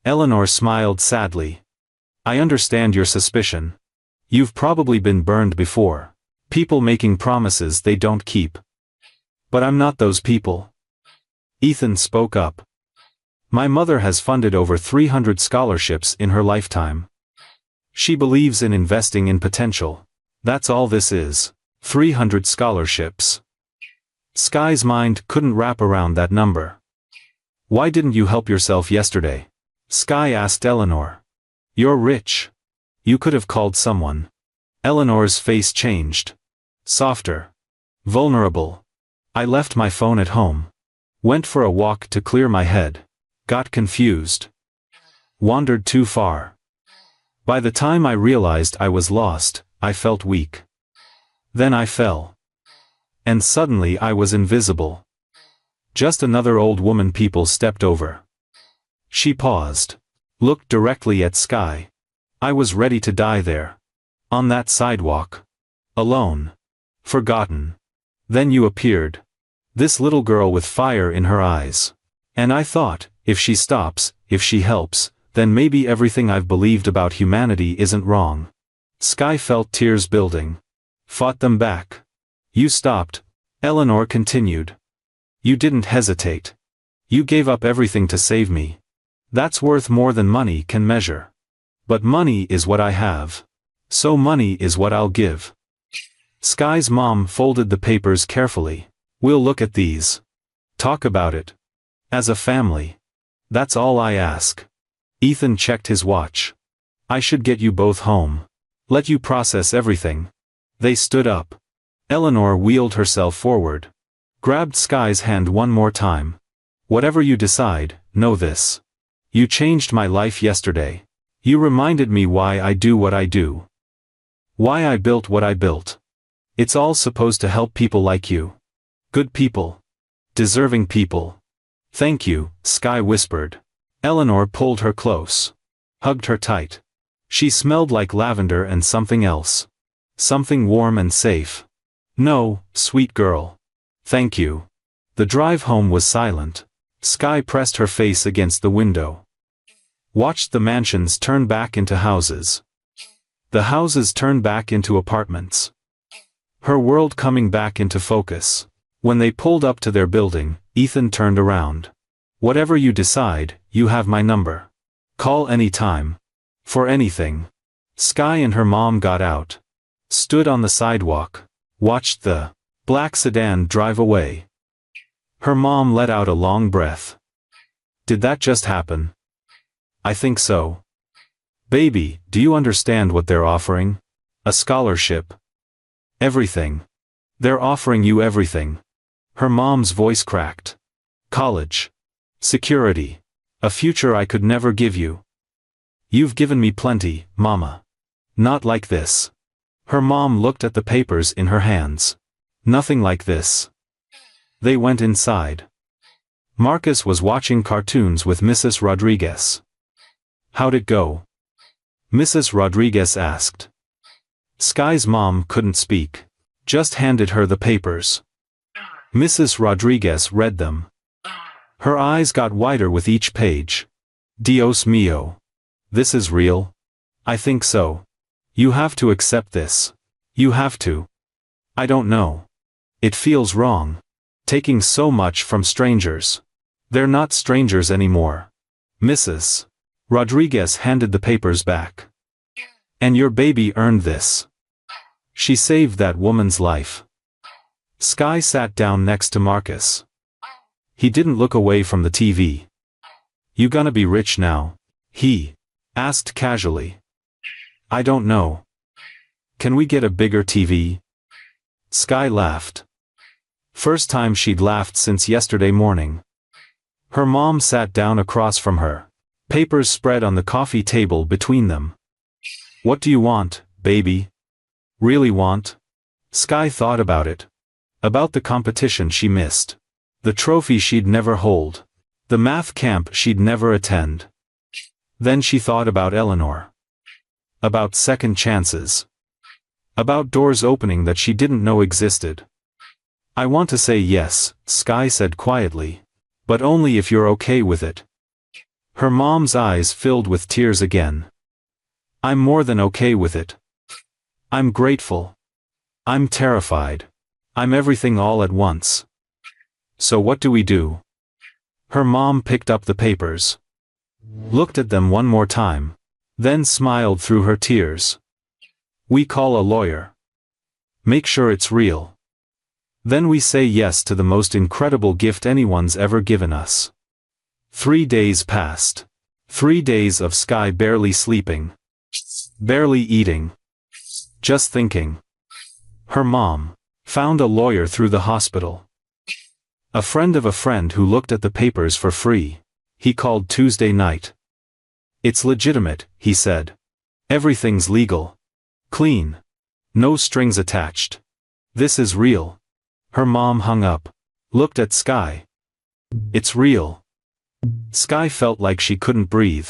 A: Eleanor smiled sadly. I understand your suspicion. You've probably been burned before. People making promises they don't keep. But I'm not those people. Ethan spoke up. My mother has funded over 300 scholarships in her lifetime. She believes in investing in potential. That's all this is. 300 scholarships. Sky's mind couldn't wrap around that number. Why didn't you help yourself yesterday? Sky asked Eleanor. You're rich. You could have called someone. Eleanor's face changed. Softer. Vulnerable. I left my phone at home. Went for a walk to clear my head. Got confused. Wandered too far. By the time I realized I was lost, I felt weak. Then I fell. And suddenly I was invisible. Just another old woman people stepped over. She paused. Looked directly at Sky. I was ready to die there. On that sidewalk. Alone. Forgotten. Then you appeared. This little girl with fire in her eyes. And I thought, if she stops, if she helps, then maybe everything I've believed about humanity isn't wrong. Sky felt tears building. Fought them back. You stopped. Eleanor continued. You didn't hesitate. You gave up everything to save me. That's worth more than money can measure. But money is what I have. So money is what I'll give. Sky's mom folded the papers carefully. We'll look at these. Talk about it. As a family. That's all I ask. Ethan checked his watch. I should get you both home. Let you process everything. They stood up. Eleanor wheeled herself forward. Grabbed Sky's hand one more time. Whatever you decide, know this. You changed my life yesterday. You reminded me why I do what I do. Why I built what I built. It's all supposed to help people like you. Good people. Deserving people. Thank you, Sky whispered. Eleanor pulled her close. Hugged her tight. She smelled like lavender and something else. Something warm and safe. No, sweet girl. Thank you. The drive home was silent. Sky pressed her face against the window. Watched the mansions turn back into houses. The houses turn back into apartments. Her world coming back into focus. When they pulled up to their building, Ethan turned around. Whatever you decide, you have my number. Call any time. For anything. Sky and her mom got out. Stood on the sidewalk. Watched the black sedan drive away. Her mom let out a long breath. Did that just happen? I think so. Baby, do you understand what they're offering? A scholarship. Everything. They're offering you everything. Her mom's voice cracked. College. Security. A future I could never give you. You've given me plenty, Mama. Not like this. Her mom looked at the papers in her hands. Nothing like this. They went inside. Marcus was watching cartoons with Mrs. Rodriguez. How'd it go? Mrs. Rodriguez asked. Sky's mom couldn't speak. Just handed her the papers. Mrs. Rodriguez read them. Her eyes got wider with each page. Dios mío. This is real? I think so. You have to accept this. You have to. I don't know. It feels wrong. Taking so much from strangers. They're not strangers anymore. Mrs. Rodriguez handed the papers back. And your baby earned this. She saved that woman's life. Sky sat down next to Marcus. He didn't look away from the TV. You gonna be rich now? He asked casually. I don't know. Can we get a bigger TV? Sky laughed. First time she'd laughed since yesterday morning. Her mom sat down across from her. Papers spread on the coffee table between them. What do you want, baby? Really want? Sky thought about it. About the competition she missed. The trophy she'd never hold. The math camp she'd never attend. Then she thought about Eleanor. About second chances. About doors opening that she didn't know existed. I want to say yes, Sky said quietly. But only if you're okay with it. Her mom's eyes filled with tears again. I'm more than okay with it. I'm grateful. I'm terrified. I'm everything all at once. So what do we do? Her mom picked up the papers. Looked at them one more time. Then smiled through her tears. We call a lawyer. Make sure it's real. Then we say yes to the most incredible gift anyone's ever given us. 3 days passed. 3 days of Sky barely sleeping. Barely eating. Just thinking. Her mom found a lawyer through the hospital. A friend of a friend who looked at the papers for free. He called Tuesday night. It's legitimate, he said. Everything's legal. Clean. No strings attached. This is real. Her mom hung up. Looked at Sky. It's real. Sky felt like she couldn't breathe.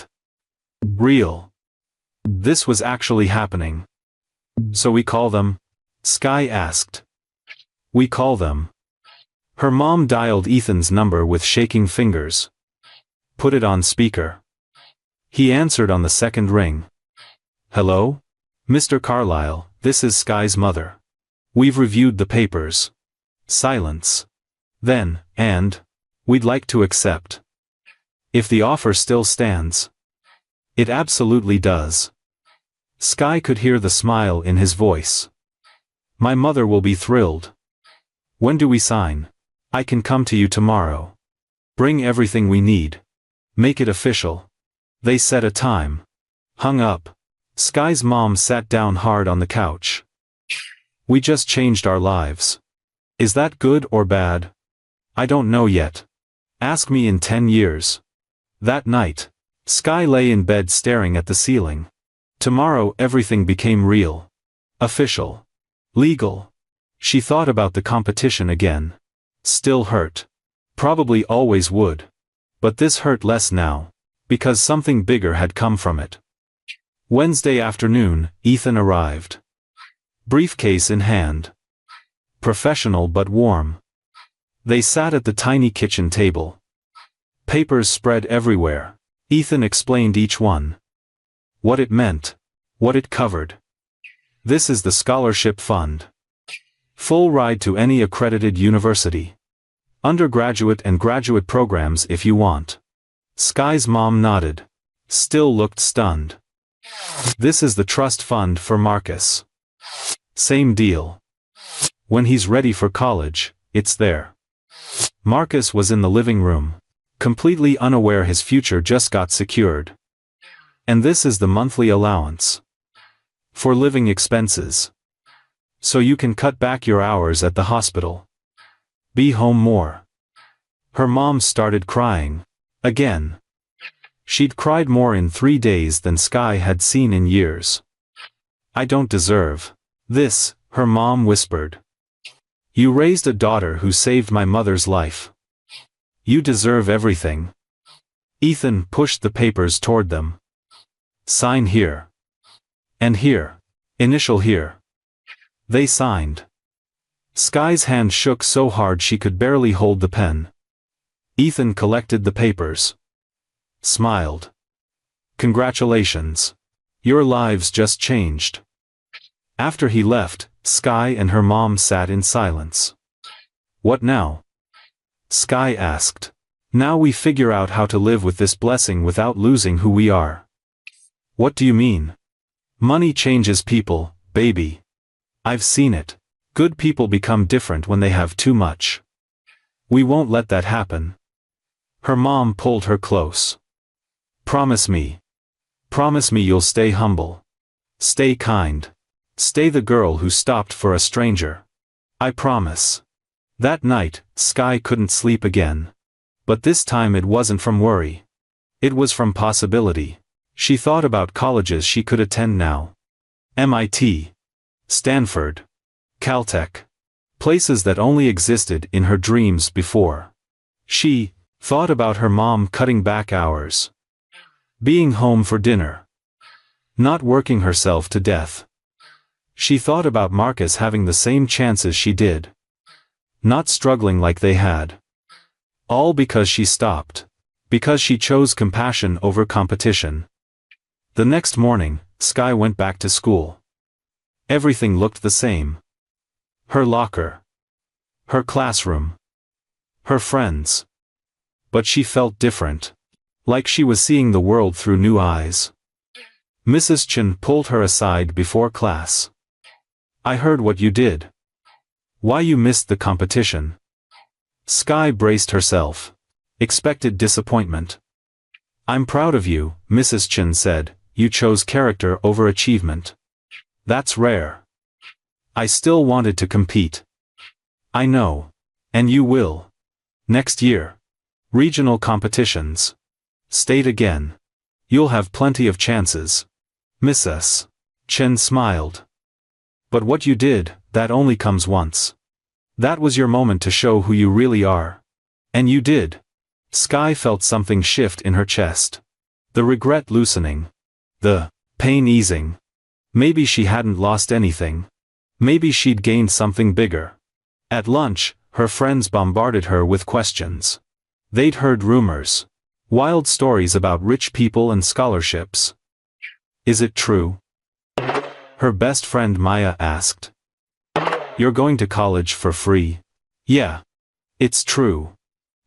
A: Real. This was actually happening. So we call them? Sky asked. We call them. Her mom dialed Ethan's number with shaking fingers. Put it on speaker. He answered on the second ring. Hello? Mr. Carlyle, this is Sky's mother. We've reviewed the papers. Silence. Then, and we'd like to accept. If the offer still stands. It absolutely does. Sky could hear the smile in his voice. My mother will be thrilled. When do we sign? I can come to you tomorrow. Bring everything we need. Make it official. They set a time. Hung up. Sky's mom sat down hard on the couch. We just changed our lives. Is that good or bad? I don't know yet. Ask me in 10 years. That night, Sky lay in bed staring at the ceiling. Tomorrow everything became real. Official. Legal. She thought about the competition again. Still hurt. Probably always would. But this hurt less now. Because something bigger had come from it. Wednesday afternoon, Ethan arrived. Briefcase in hand. Professional but warm. They sat at the tiny kitchen table. Papers spread everywhere. Ethan explained each one. What it meant. What it covered. This is the scholarship fund. Full ride to any accredited university. Undergraduate and graduate programs if you want. Sky's mom nodded. Still looked stunned. This is the trust fund for Marcus. Same deal. When he's ready for college, it's there. Marcus was in the living room, completely unaware his future just got secured. And this is the monthly allowance. For living expenses. So you can cut back your hours at the hospital. Be home more. Her mom started crying. Again. She'd cried more in 3 days than Sky had seen in years. I don't deserve this, her mom whispered. You raised a daughter who saved my mother's life. You deserve everything. Ethan pushed the papers toward them. Sign here. And here. Initial here. They signed. Sky's hand shook so hard she could barely hold the pen. Ethan collected the papers. Smiled. Congratulations. Your lives just changed. After he left, Sky and her mom sat in silence. What now? Sky asked. Now we figure out how to live with this blessing without losing who we are. What do you mean? Money changes people, baby. I've seen it. Good people become different when they have too much. We won't let that happen. Her mom pulled her close. Promise me. Promise me you'll stay humble. Stay kind. Stay the girl who stopped for a stranger. I promise. That night, Sky couldn't sleep again. But this time it wasn't from worry. It was from possibility. She thought about colleges she could attend now. MIT. Stanford. Caltech. Places that only existed in her dreams before. She thought about her mom cutting back hours. Being home for dinner. Not working herself to death. She thought about Marcus having the same chances she did. Not struggling like they had. All because she stopped. Because she chose compassion over competition. The next morning, Sky went back to school. Everything looked the same. Her locker. Her classroom. Her friends. But she felt different. Like she was seeing the world through new eyes. Mrs. Chen pulled her aside before class. I heard what you did. Why you missed the competition. Sky braced herself. Expected disappointment. I'm proud of you, Mrs. Chen said, you chose character over achievement. That's rare. I still wanted to compete. I know. And you will. Next year. Regional competitions. State again. You'll have plenty of chances. Mrs. Chen smiled. But what you did, that only comes once. That was your moment to show who you really are. And you did. Sky felt something shift in her chest. The regret loosening. The pain easing. Maybe she hadn't lost anything. Maybe she'd gained something bigger. At lunch, her friends bombarded her with questions. They'd heard rumors. Wild stories about rich people and scholarships. Is it true? Her best friend Maya asked. You're going to college for free? Yeah. It's true.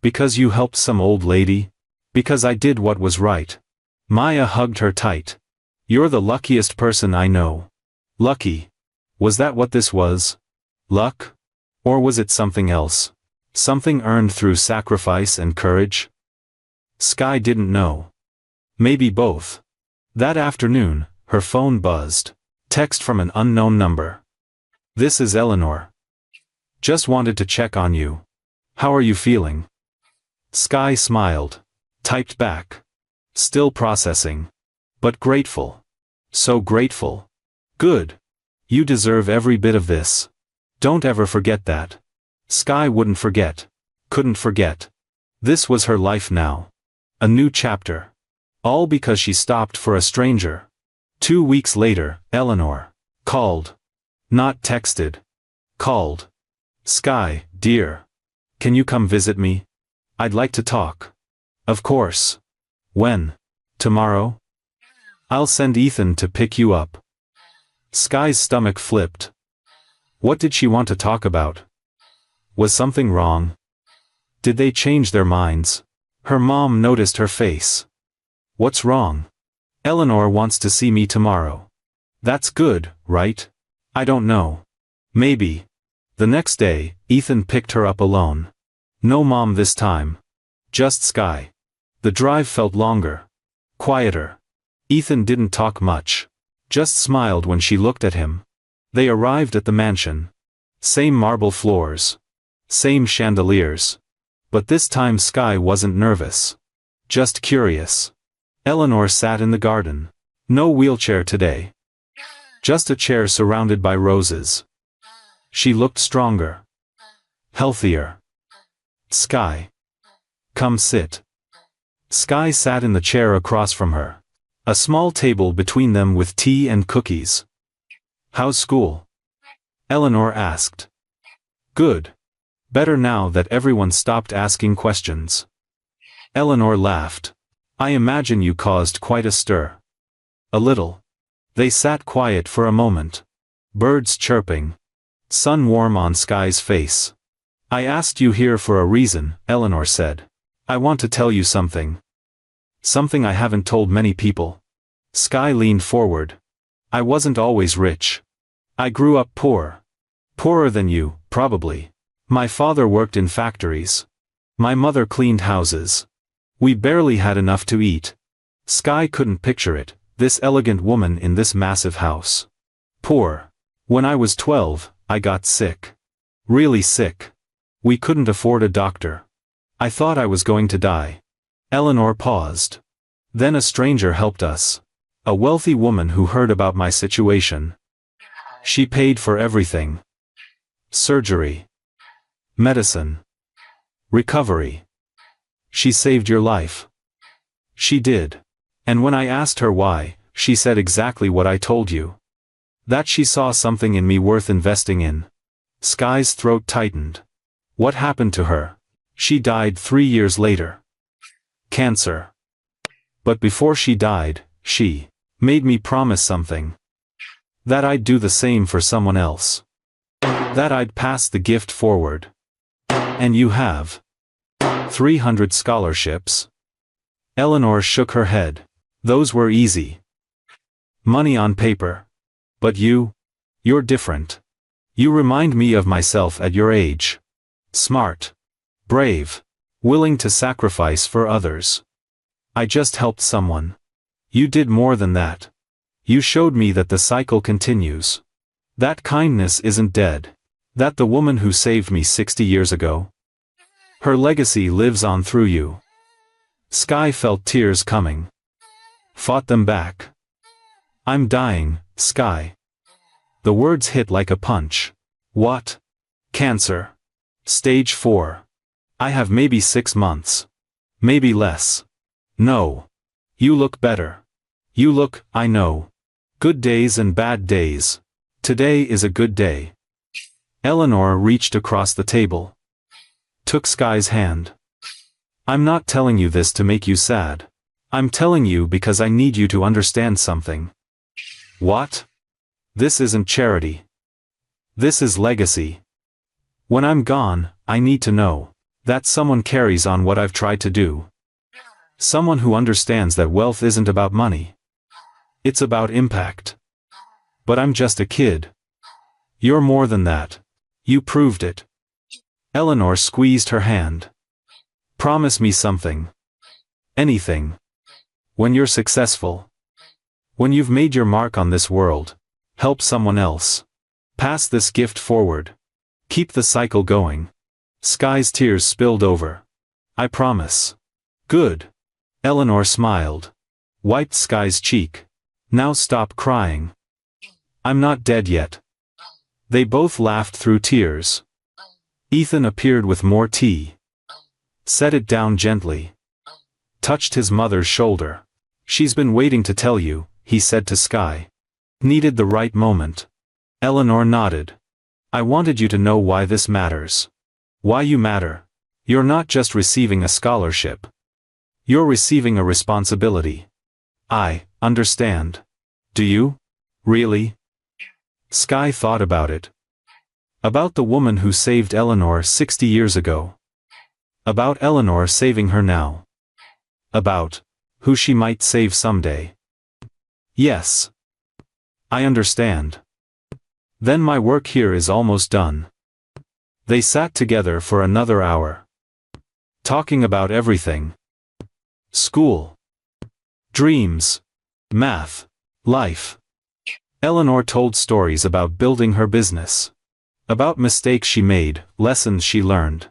A: Because you helped some old lady? Because I did what was right. Maya hugged her tight. You're the luckiest person I know. Lucky. Was that what this was? Luck? Or was it something else? Something earned through sacrifice and courage? Sky didn't know. Maybe both. That afternoon, her phone buzzed. Text from an unknown number. This is Eleanor. Just wanted to check on you. How are you feeling? Sky smiled. Typed back. Still processing. But grateful. So grateful. Good. You deserve every bit of this. Don't ever forget that. Sky wouldn't forget. Couldn't forget. This was her life now. A new chapter. All because she stopped for a stranger. 2 weeks later, Eleanor called. Not texted. Called. Sky, dear. Can you come visit me? I'd like to talk. Of course. When? Tomorrow? I'll send Ethan to pick you up. Sky's stomach flipped. What did she want to talk about? Was something wrong? Did they change their minds? Her mom noticed her face. What's wrong? Eleanor wants to see me tomorrow. That's good, right? I don't know. Maybe. The next day, Ethan picked her up alone. No mom this time. Just Sky. The drive felt longer. Quieter. Ethan didn't talk much. Just smiled when she looked at him. They arrived at the mansion. Same marble floors. Same chandeliers. But this time Sky wasn't nervous. Just curious. Eleanor sat in the garden. No wheelchair today. Just a chair surrounded by roses. She looked stronger. Healthier. Sky. Come sit. Sky sat in the chair across from her. A small table between them with tea and cookies. How's school? Eleanor asked. Good. Better now that everyone stopped asking questions. Eleanor laughed. I imagine you caused quite a stir. A little. They sat quiet for a moment. Birds chirping. Sun warm on Sky's face. I asked you here for a reason, Eleanor said. I want to tell you something. Something I haven't told many people. Sky leaned forward. I wasn't always rich. I grew up poor. Poorer than you, probably. My father worked in factories. My mother cleaned houses. We barely had enough to eat. Sky couldn't picture it, this elegant woman in this massive house. Poor. When I was 12, I got sick. Really sick. We couldn't afford a doctor. I thought I was going to die. Eleanor paused. Then a stranger helped us. A wealthy woman who heard about my situation. She paid for everything. Surgery. Medicine. Recovery. She saved your life. She did. And when I asked her why, she said exactly what I told you. That she saw something in me worth investing in. Sky's throat tightened. What happened to her? She died 3 years later. Cancer. But before she died, she made me promise something. That I'd do the same for someone else. That I'd pass the gift forward. And you have. 300 scholarships. Eleanor shook her head. Those were easy. Money on paper. But you're different. You remind me of myself at your age. Smart. Brave. Willing to sacrifice for others. I just helped someone. You did more than that. You showed me that the cycle continues. That kindness isn't dead. That the woman who saved me 60 years ago. Her legacy lives on through you. Sky felt tears coming. Fought them back. I'm dying, Sky. The words hit like a punch. What? Cancer. Stage 4. I have maybe 6 months. Maybe less. No. You look better. You look, I know. Good days and bad days. Today is a good day. Eleanor reached across the table. Took Sky's hand. I'm not telling you this to make you sad. I'm telling you because I need you to understand something. What? This isn't charity. This is legacy. When I'm gone, I need to know that someone carries on what I've tried to do. Someone who understands that wealth isn't about money. It's about impact. But I'm just a kid. You're more than that. You proved it. Eleanor squeezed her hand. Promise me something. Anything. When you're successful. When you've made your mark on this world. Help someone else. Pass this gift forward. Keep the cycle going. Sky's tears spilled over. I promise. Good. Eleanor smiled. Wiped Sky's cheek. Now stop crying. I'm not dead yet. They both laughed through tears. Ethan appeared with more tea. Set it down gently. Touched his mother's shoulder. She's been waiting to tell you, he said to Sky. Needed the right moment. Eleanor nodded. I wanted you to know why this matters. Why you matter. You're not just receiving a scholarship. You're receiving a responsibility. I understand. Do you? Really? Sky thought about it. About the woman who saved Eleanor 60 years ago. About Eleanor saving her now. About who she might save someday. Yes. I understand. Then my work here is almost done. They sat together for another hour. Talking about everything. School. Dreams. Math. Life. Eleanor told stories about building her business. About mistakes she made, lessons she learned.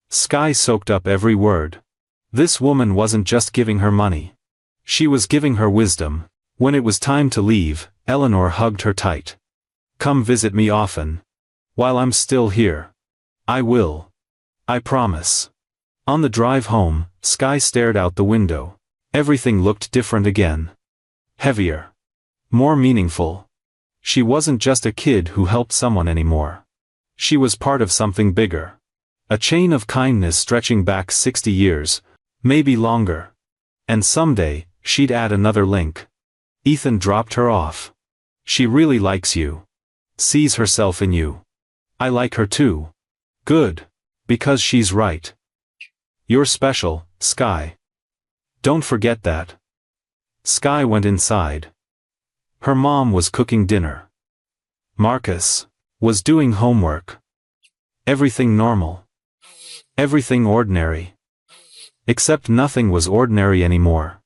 A: Sky soaked up every word. This woman wasn't just giving her money. She was giving her wisdom. When it was time to leave, Eleanor hugged her tight. Come visit me often. While I'm still here. I will. I promise. On the drive home, Sky stared out the window. Everything looked different again. Heavier. More meaningful. She wasn't just a kid who helped someone anymore. She was part of something bigger. A chain of kindness stretching back 60 years, maybe longer. And someday, she'd add another link. Ethan dropped her off. She really likes you. Sees herself in you. I like her too. Good. Because she's right. You're special, Sky. Don't forget that. Sky went inside. Her mom was cooking dinner. Marcus was doing homework. Everything normal. Everything ordinary. Except nothing was ordinary anymore.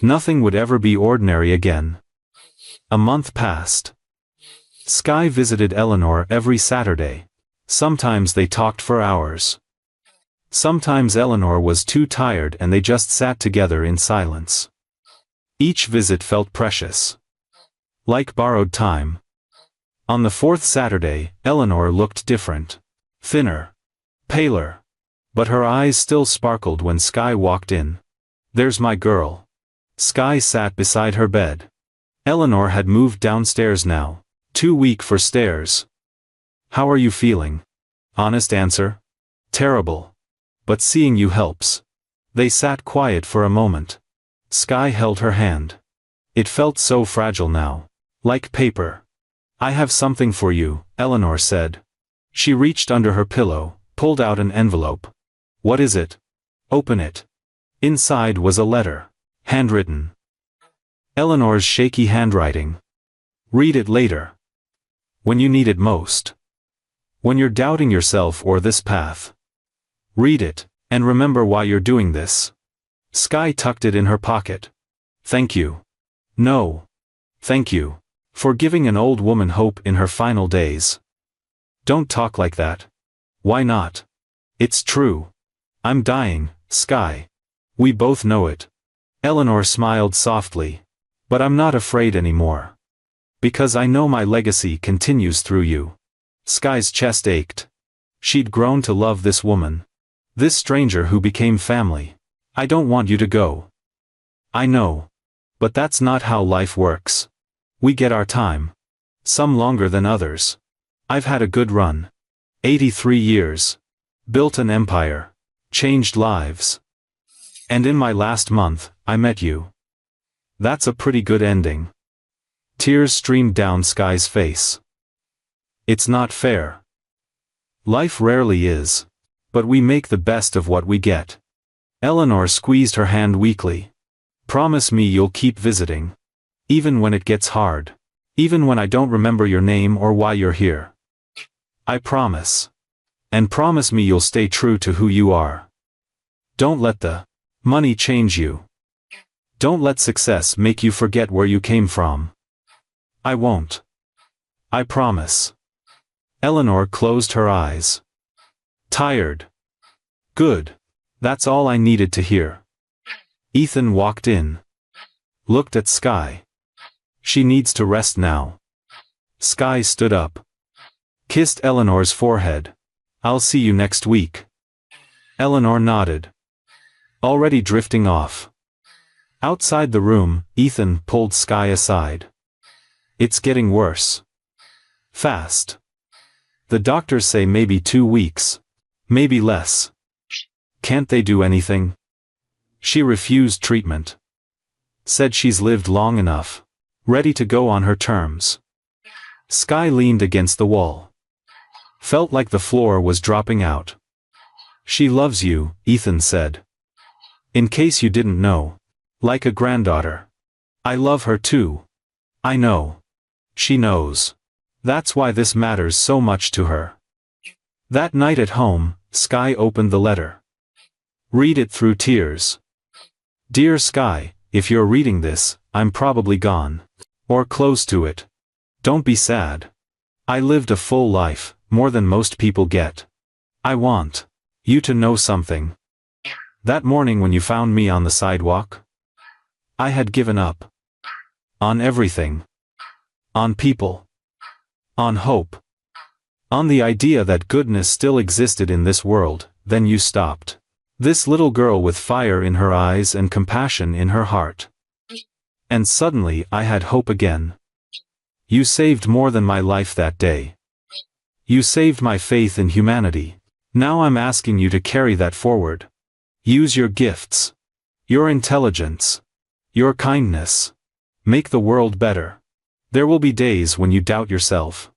A: Nothing would ever be ordinary again. A month passed. Sky visited Eleanor every Saturday. Sometimes they talked for hours. Sometimes Eleanor was too tired and they just sat together in silence. Each visit felt precious. Like borrowed time. On the fourth Saturday, Eleanor looked different. Thinner. Paler. But her eyes still sparkled when Sky walked in. There's my girl. Sky sat beside her bed. Eleanor had moved downstairs now. Too weak for stairs. How are you feeling? Honest answer. Terrible. But seeing you helps. They sat quiet for a moment. Sky held her hand. It felt so fragile now. Like paper. I have something for you, Eleanor said. She reached under her pillow, pulled out an envelope. What is it? Open it. Inside was a letter. Handwritten. Eleanor's shaky handwriting. Read it later. When you need it most. When you're doubting yourself or this path. Read it, and remember why you're doing this. Sky tucked it in her pocket. Thank you. No. Thank you. For giving an old woman hope in her final days. Don't talk like that. Why not? It's true. I'm dying, Sky. We both know it. Eleanor smiled softly. But I'm not afraid anymore. Because I know my legacy continues through you. Sky's chest ached. She'd grown to love this woman. This stranger who became family. I don't want you to go. I know. But that's not how life works. We get our time. Some longer than others. I've had a good run. 83 years. Built an empire. Changed lives. And in my last month, I met you. That's a pretty good ending. Tears streamed down Sky's face. It's not fair. Life rarely is. But we make the best of what we get. Eleanor squeezed her hand weakly. Promise me you'll keep visiting. Even when it gets hard. Even when I don't remember your name or why you're here. I promise. And promise me you'll stay true to who you are. Don't let the money change you. Don't let success make you forget where you came from. I won't. I promise. Eleanor closed her eyes. Tired. Good. That's all I needed to hear. Ethan walked in. Looked at Sky. She needs to rest now. Sky stood up. Kissed Eleanor's forehead. I'll see you next week. Eleanor nodded. Already drifting off. Outside the room, Ethan pulled Sky aside. It's getting worse. Fast. The doctors say maybe 2 weeks. Maybe less. Can't they do anything? She refused treatment. Said she's lived long enough. Ready to go on her terms. Sky leaned against the wall. Felt like the floor was dropping out. She loves you, Ethan said. In case you didn't know. Like a granddaughter. I love her too. I know. She knows. That's why this matters so much to her. That night at home, Sky opened the letter. Read it through tears. Dear Sky, if you're reading this, I'm probably gone. Or close to it. Don't be sad. I lived a full life, more than most people get. I want you to know something. That morning when you found me on the sidewalk, I had given up. On everything. On people. On hope. On the idea that goodness still existed in this world, then you stopped. This little girl with fire in her eyes and compassion in her heart. And suddenly I had hope again. You saved more than my life that day. You saved my faith in humanity. Now I'm asking you to carry that forward. Use your gifts. Your intelligence. Your kindness. Make the world better. There will be days when you doubt yourself.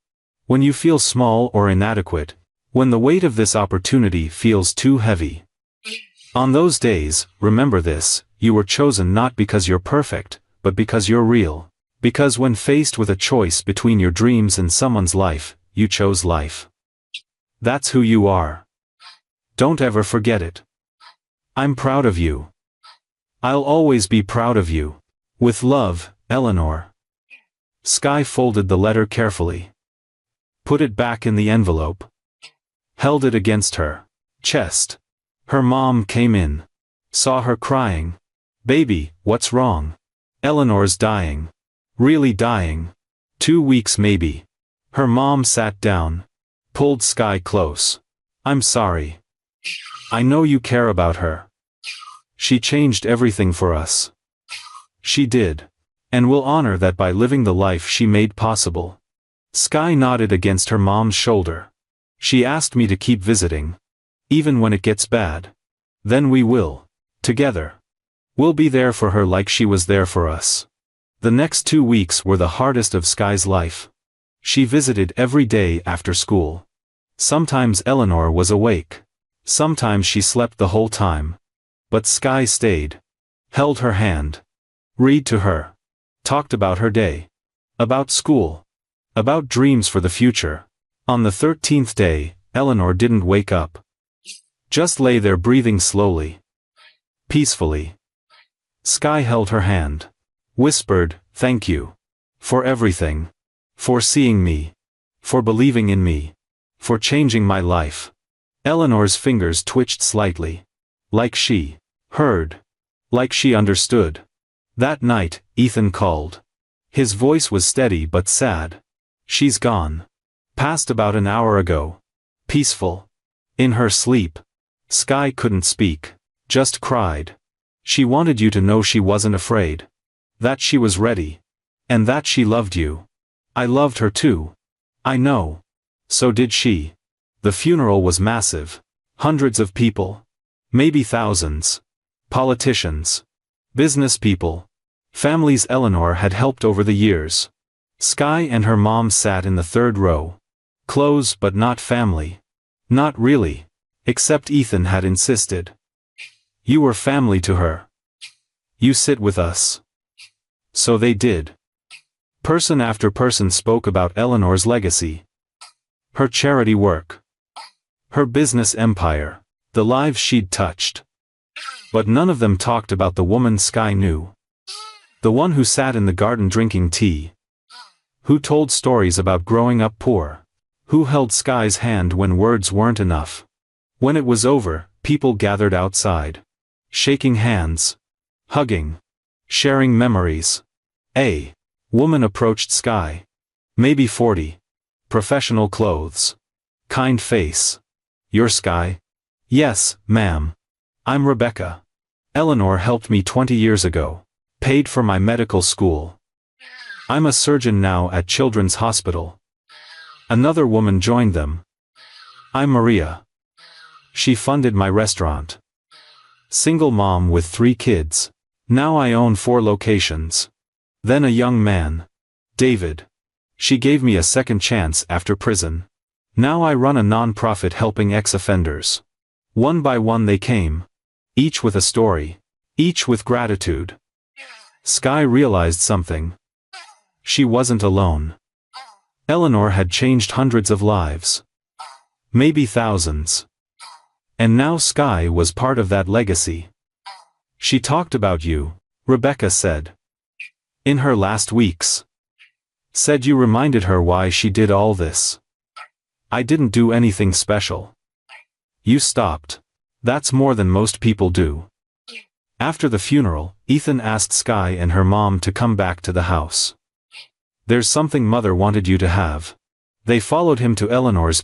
A: When you feel small or inadequate. When the weight of this opportunity feels too heavy. On those days, remember this, you were chosen not because you're perfect, but because you're real. Because when faced with a choice between your dreams and someone's life, you chose life. That's who you are. Don't ever forget it. I'm proud of you. I'll always be proud of you. With love, Eleanor. Sky folded the letter carefully. Put it back in the envelope. Held it against her chest. Her mom came in. Saw her crying. Baby, what's wrong? Eleanor's dying. Really dying. 2 weeks maybe. Her mom sat down. Pulled Sky close. I'm sorry. I know you care about her. She changed everything for us. She did. And we'll honor that by living the life she made possible. Sky nodded against her mom's shoulder. She asked me to keep visiting. Even when it gets bad. Then we will. Together. We'll be there for her like she was there for us. The next 2 weeks were the hardest of Sky's life. She visited every day after school. Sometimes Eleanor was awake. Sometimes she slept the whole time. But Sky stayed. Held her hand. Read to her. Talked about her day. About school. About dreams for the future. On the 13th day, Eleanor didn't wake up. Just lay there breathing slowly. Peacefully. Sky held her hand. Whispered, thank you. For everything. For seeing me. For believing in me. For changing my life. Eleanor's fingers twitched slightly. Like she heard. Like she understood. That night, Ethan called. His voice was steady but sad. She's gone. Passed about an hour ago. Peaceful. In her sleep. Sky couldn't speak. Just cried. She wanted you to know she wasn't afraid. That she was ready. And that she loved you. I loved her too. I know. So did she. The funeral was massive. Hundreds of people. Maybe thousands. Politicians. Business people. Families Eleanor had helped over the years. Sky and her mom sat in the third row. Close but not family. Not really. Except Ethan had insisted. You were family to her. You sit with us. So they did. Person after person spoke about Eleanor's legacy. Her charity work. Her business empire. The lives she'd touched. But none of them talked about the woman Sky knew. The one who sat in the garden drinking tea. Who told stories about growing up poor. Who held Sky's hand when words weren't enough. When it was over, people gathered outside. Shaking hands. Hugging. Sharing memories. A woman approached Sky. Maybe 40. Professional clothes. Kind face. You're Sky? Yes, ma'am. I'm Rebecca. Eleanor helped me 20 years ago. Paid for my medical school. I'm a surgeon now at Children's Hospital. Another woman joined them. I'm Maria. She funded my restaurant. Single mom with 3 kids. Now I own 4 locations. Then a young man. David. She gave me a second chance after prison. Now I run a non-profit helping ex-offenders. One by one they came. Each with a story. Each with gratitude. Sky realized something. She wasn't alone. Eleanor had changed hundreds of lives. Maybe thousands. And now Sky was part of that legacy. She talked about you, Rebecca said. In her last weeks. Said you reminded her why she did all this. I didn't do anything special. You stopped. That's more than most people do. After the funeral, Ethan asked Sky and her mom to come back to the house. There's something Mother wanted you to have. They followed him to Eleanor's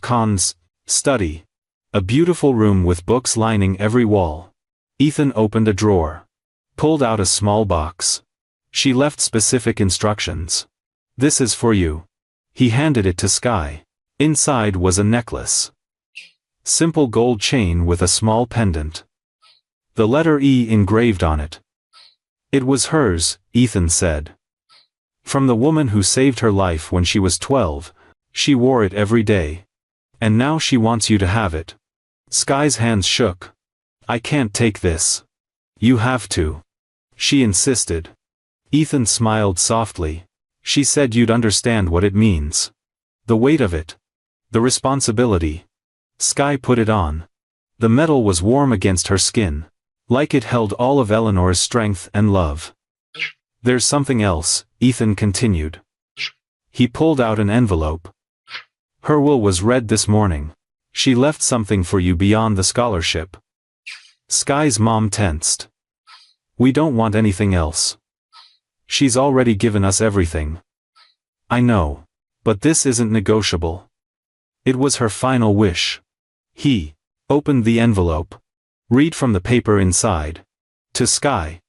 A: study. A beautiful room with books lining every wall. Ethan opened a drawer. Pulled out a small box. She left specific instructions. This is for you. He handed it to Sky. Inside was a necklace. Simple gold chain with a small pendant. The letter E engraved on it. It was hers, Ethan said. From the woman who saved her life when she was 12, she wore it every day. And now she wants you to have it. Sky's hands shook. I can't take this. You have to. She insisted. Ethan smiled softly. She said you'd understand what it means. The weight of it. The responsibility. Sky put it on. The metal was warm against her skin. Like it held all of Eleanor's strength and love. There's something else, Ethan continued. He pulled out an envelope. Her will was read this morning. She left something for you beyond the scholarship. Sky's mom tensed. We don't want anything else. She's already given us everything. I know. But this isn't negotiable. It was her final wish. He opened the envelope. Read from the paper inside. To Sky.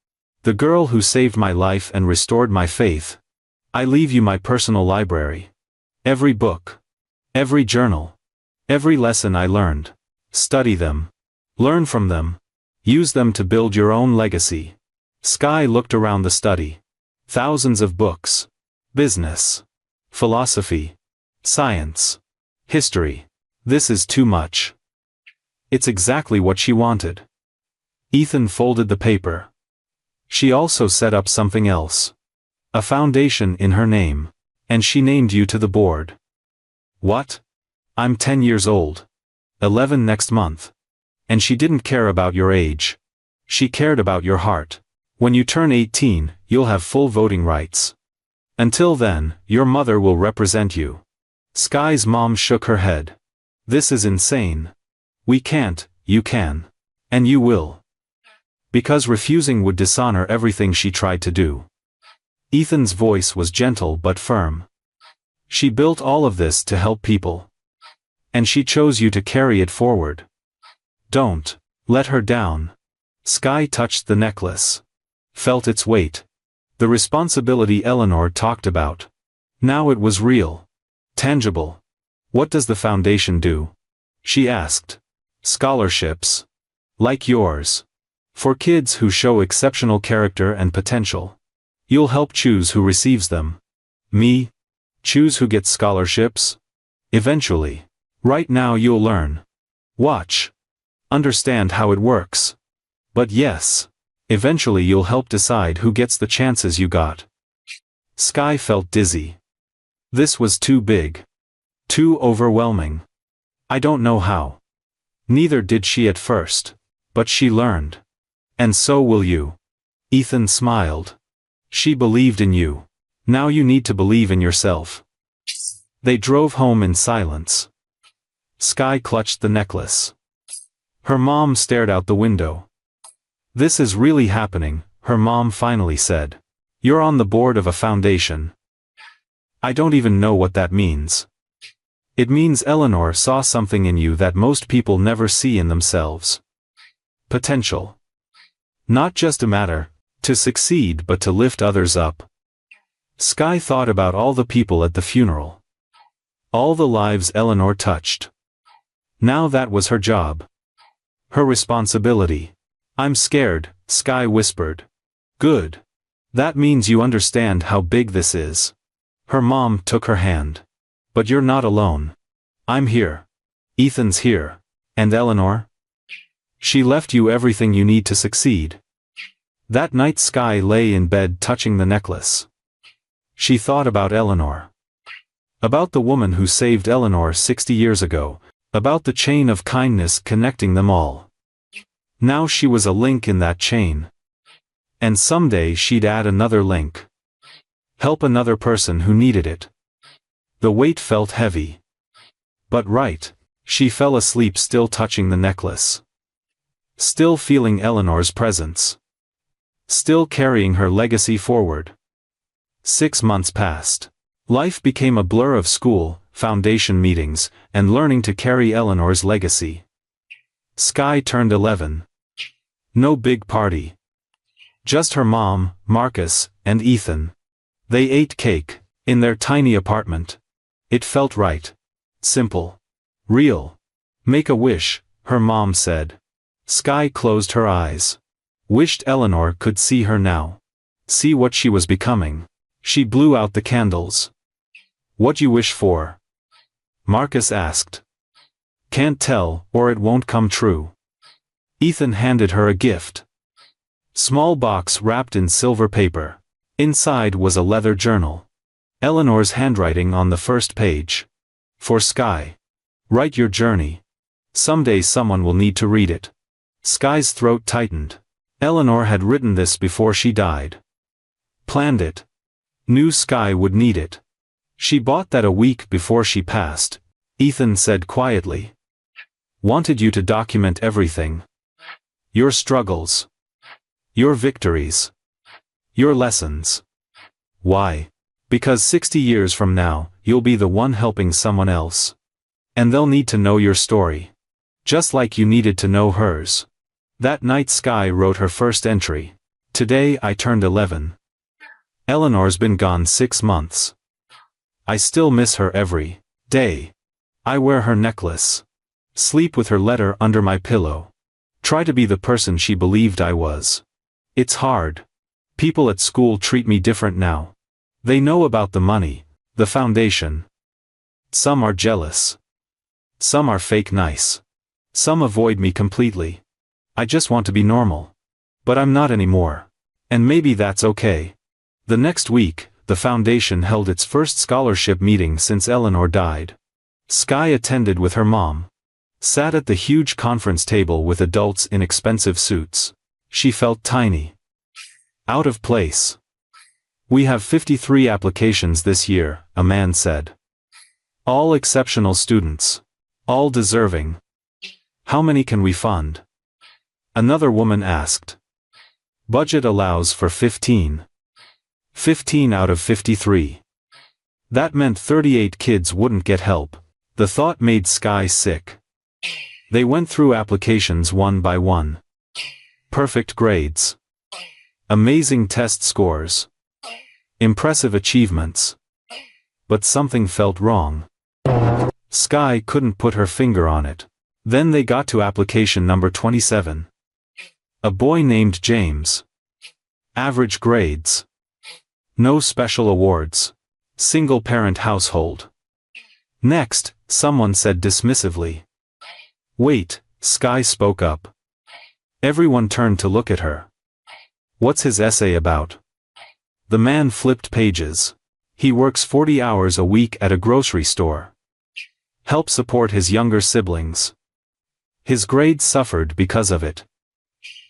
A: The girl who saved my life and restored my faith. I leave you my personal library. Every book. Every journal. Every lesson I learned. Study them. Learn from them. Use them to build your own legacy. Sky looked around the study. Thousands of books. Business. Philosophy. Science. History. This is too much. It's exactly what she wanted. Ethan folded the paper. She also set up something else. A foundation in her name. And she named you to the board. What? I'm 10 years old. 11 next month. And she didn't care about your age. She cared about your heart. When you turn 18, you'll have full voting rights. Until then, your mother will represent you. Sky's mom shook her head. This is insane. We can't, you can. And you will. Because refusing would dishonor everything she tried to do. Ethan's voice was gentle but firm. She built all of this to help people. And she chose you to carry it forward. Don't let her down. Sky touched the necklace. Felt its weight. The responsibility Eleanor talked about. Now it was real. Tangible. What does the foundation do? She asked. Scholarships. Like yours. For kids who show exceptional character and potential. You'll help choose who receives them. Me? Choose who gets scholarships? Eventually. Right now you'll learn. Watch. Understand how it works. But yes. Eventually you'll help decide who gets the chances you got. Sky felt dizzy. This was too big. Too overwhelming. I don't know how. Neither did she at first. But she learned. And so will you. Ethan smiled. She believed in you. Now you need to believe in yourself. They drove home in silence. Sky clutched the necklace. Her mom stared out the window. This is really happening, her mom finally said. You're on the board of a foundation. I don't even know what that means. It means Eleanor saw something in you that most people never see in themselves. Potential. Not just a matter to succeed but to lift others up. Sky thought about all the people at the funeral. All the lives Eleanor touched. Now that was her job. Her responsibility. I'm scared, Sky whispered. Good. That means you understand how big this is. Her mom took her hand. But you're not alone. I'm here. Ethan's here. And Eleanor? She left you everything you need to succeed. That night Sky lay in bed touching the necklace. She thought about Eleanor. About the woman who saved Eleanor 60 years ago. About the chain of kindness connecting them all. Now she was a link in that chain. And someday she'd add another link. Help another person who needed it. The weight felt heavy. But right, she fell asleep still touching the necklace. Still feeling Eleanor's presence. Still carrying her legacy forward. 6 months passed. Life became a blur of school, foundation meetings, and learning to carry Eleanor's legacy. Sky turned 11. No big party. Just her mom, Marcus, and Ethan. They ate cake, in their tiny apartment. It felt right. Simple. Real. Make a wish, her mom said. Sky closed her eyes. Wished Eleanor could see her now. See what she was becoming. She blew out the candles. What you wish for? Marcus asked. Can't tell, or it won't come true. Ethan handed her a gift. Small box wrapped in silver paper. Inside was a leather journal. Eleanor's handwriting on the first page. For Sky. Write your journey. Someday someone will need to read it. Sky's throat tightened. Eleanor had written this before she died. Planned it. Knew Sky would need it. She bought that a week before she passed, Ethan said quietly. Wanted you to document everything. Your struggles. Your victories. Your lessons. Why? Because 60 years from now, you'll be the one helping someone else. And they'll need to know your story. Just like you needed to know hers. That night Sky wrote her first entry. Today I turned 11. Eleanor's been gone 6 months. I still miss her every day. I wear her necklace. Sleep with her letter under my pillow. Try to be the person she believed I was. It's hard. People at school treat me different now. They know about the money, the foundation. Some are jealous. Some are fake nice. Some avoid me completely. I just want to be normal. But I'm not anymore. And maybe that's okay. The next week, the foundation held its first scholarship meeting since Eleanor died. Sky attended with her mom. Sat at the huge conference table with adults in expensive suits. She felt tiny. Out of place. We have 53 applications this year, a man said. All exceptional students. All deserving. How many can we fund? Another woman asked. Budget allows for 15. 15 out of 53. That meant 38 kids wouldn't get help. The thought made Sky sick. They went through applications one by one. Perfect grades. Amazing test scores. Impressive achievements. But something felt wrong. Sky couldn't put her finger on it. Then they got to application number 27. A boy named James. Average grades. No special awards. Single-parent household. Next, someone said dismissively. Wait, Sky spoke up. Everyone turned to look at her. What's his essay about? The man flipped pages. He works 40 hours a week at a grocery store. Help support his younger siblings. His grades suffered because of it.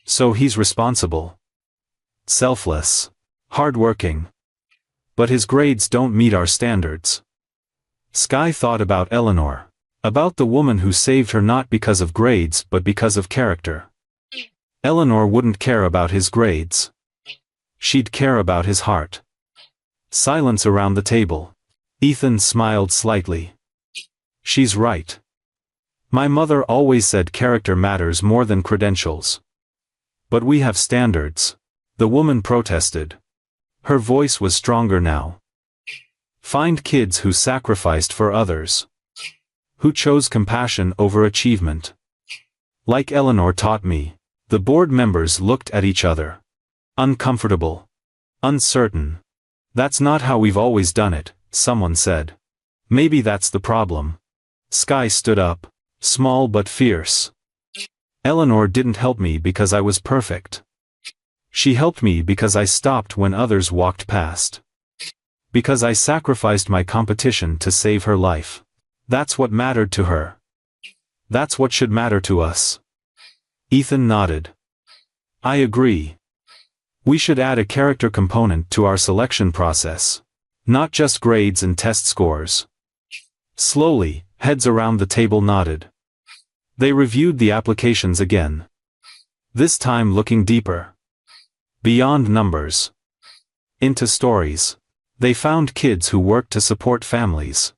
A: So he's responsible. Selfless. Hardworking. But his grades don't meet our standards. Sky thought about Eleanor. About the woman who saved her not because of grades but because of character. Eleanor wouldn't care about his grades. She'd care about his heart. Silence around the table. Ethan smiled slightly. She's right. My mother always said character matters more than credentials. But we have standards. The woman protested. Her voice was stronger now. Find kids who sacrificed for others. Who chose compassion over achievement. Like Eleanor taught me. The board members looked at each other. Uncomfortable. Uncertain. That's not how we've always done it, someone said. Maybe that's the problem. Sky stood up, small but fierce. Eleanor didn't help me because I was perfect. She helped me because I stopped when others walked past. Because I sacrificed my competition to save her life. That's what mattered to her. That's what should matter to us. Ethan nodded. I agree. We should add a character component to our selection process. Not just grades and test scores. Slowly, heads around the table nodded. They reviewed the applications again. This time looking deeper. Beyond numbers. Into stories. They found kids who worked to support families.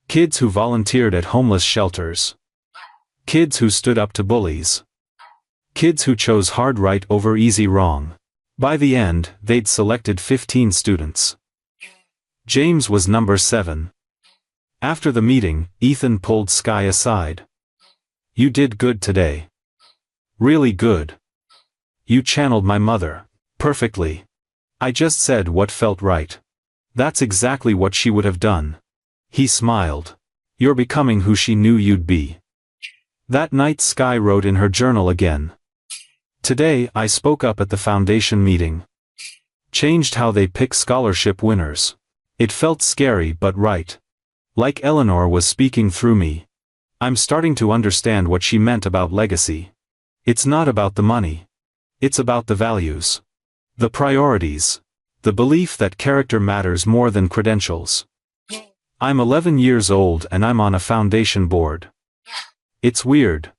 A: Kids who volunteered at homeless shelters. Kids who stood up to bullies. Kids who chose hard right over easy wrong. By the end, they'd selected 15 students. James was number 7. After the meeting, Ethan pulled Sky aside. You did good today. Really good. You channeled my mother. Perfectly. I just said what felt right. That's exactly what she would have done. He smiled. You're becoming who she knew you'd be. That night Sky wrote in her journal again. Today I spoke up at the foundation meeting. Changed how they pick scholarship winners. It felt scary but right. Like Eleanor was speaking through me. I'm starting to understand what she meant about legacy. It's not about the money. It's about the values. The priorities. The belief that character matters more than credentials. I'm 11 years old and I'm on a foundation board. It's weird.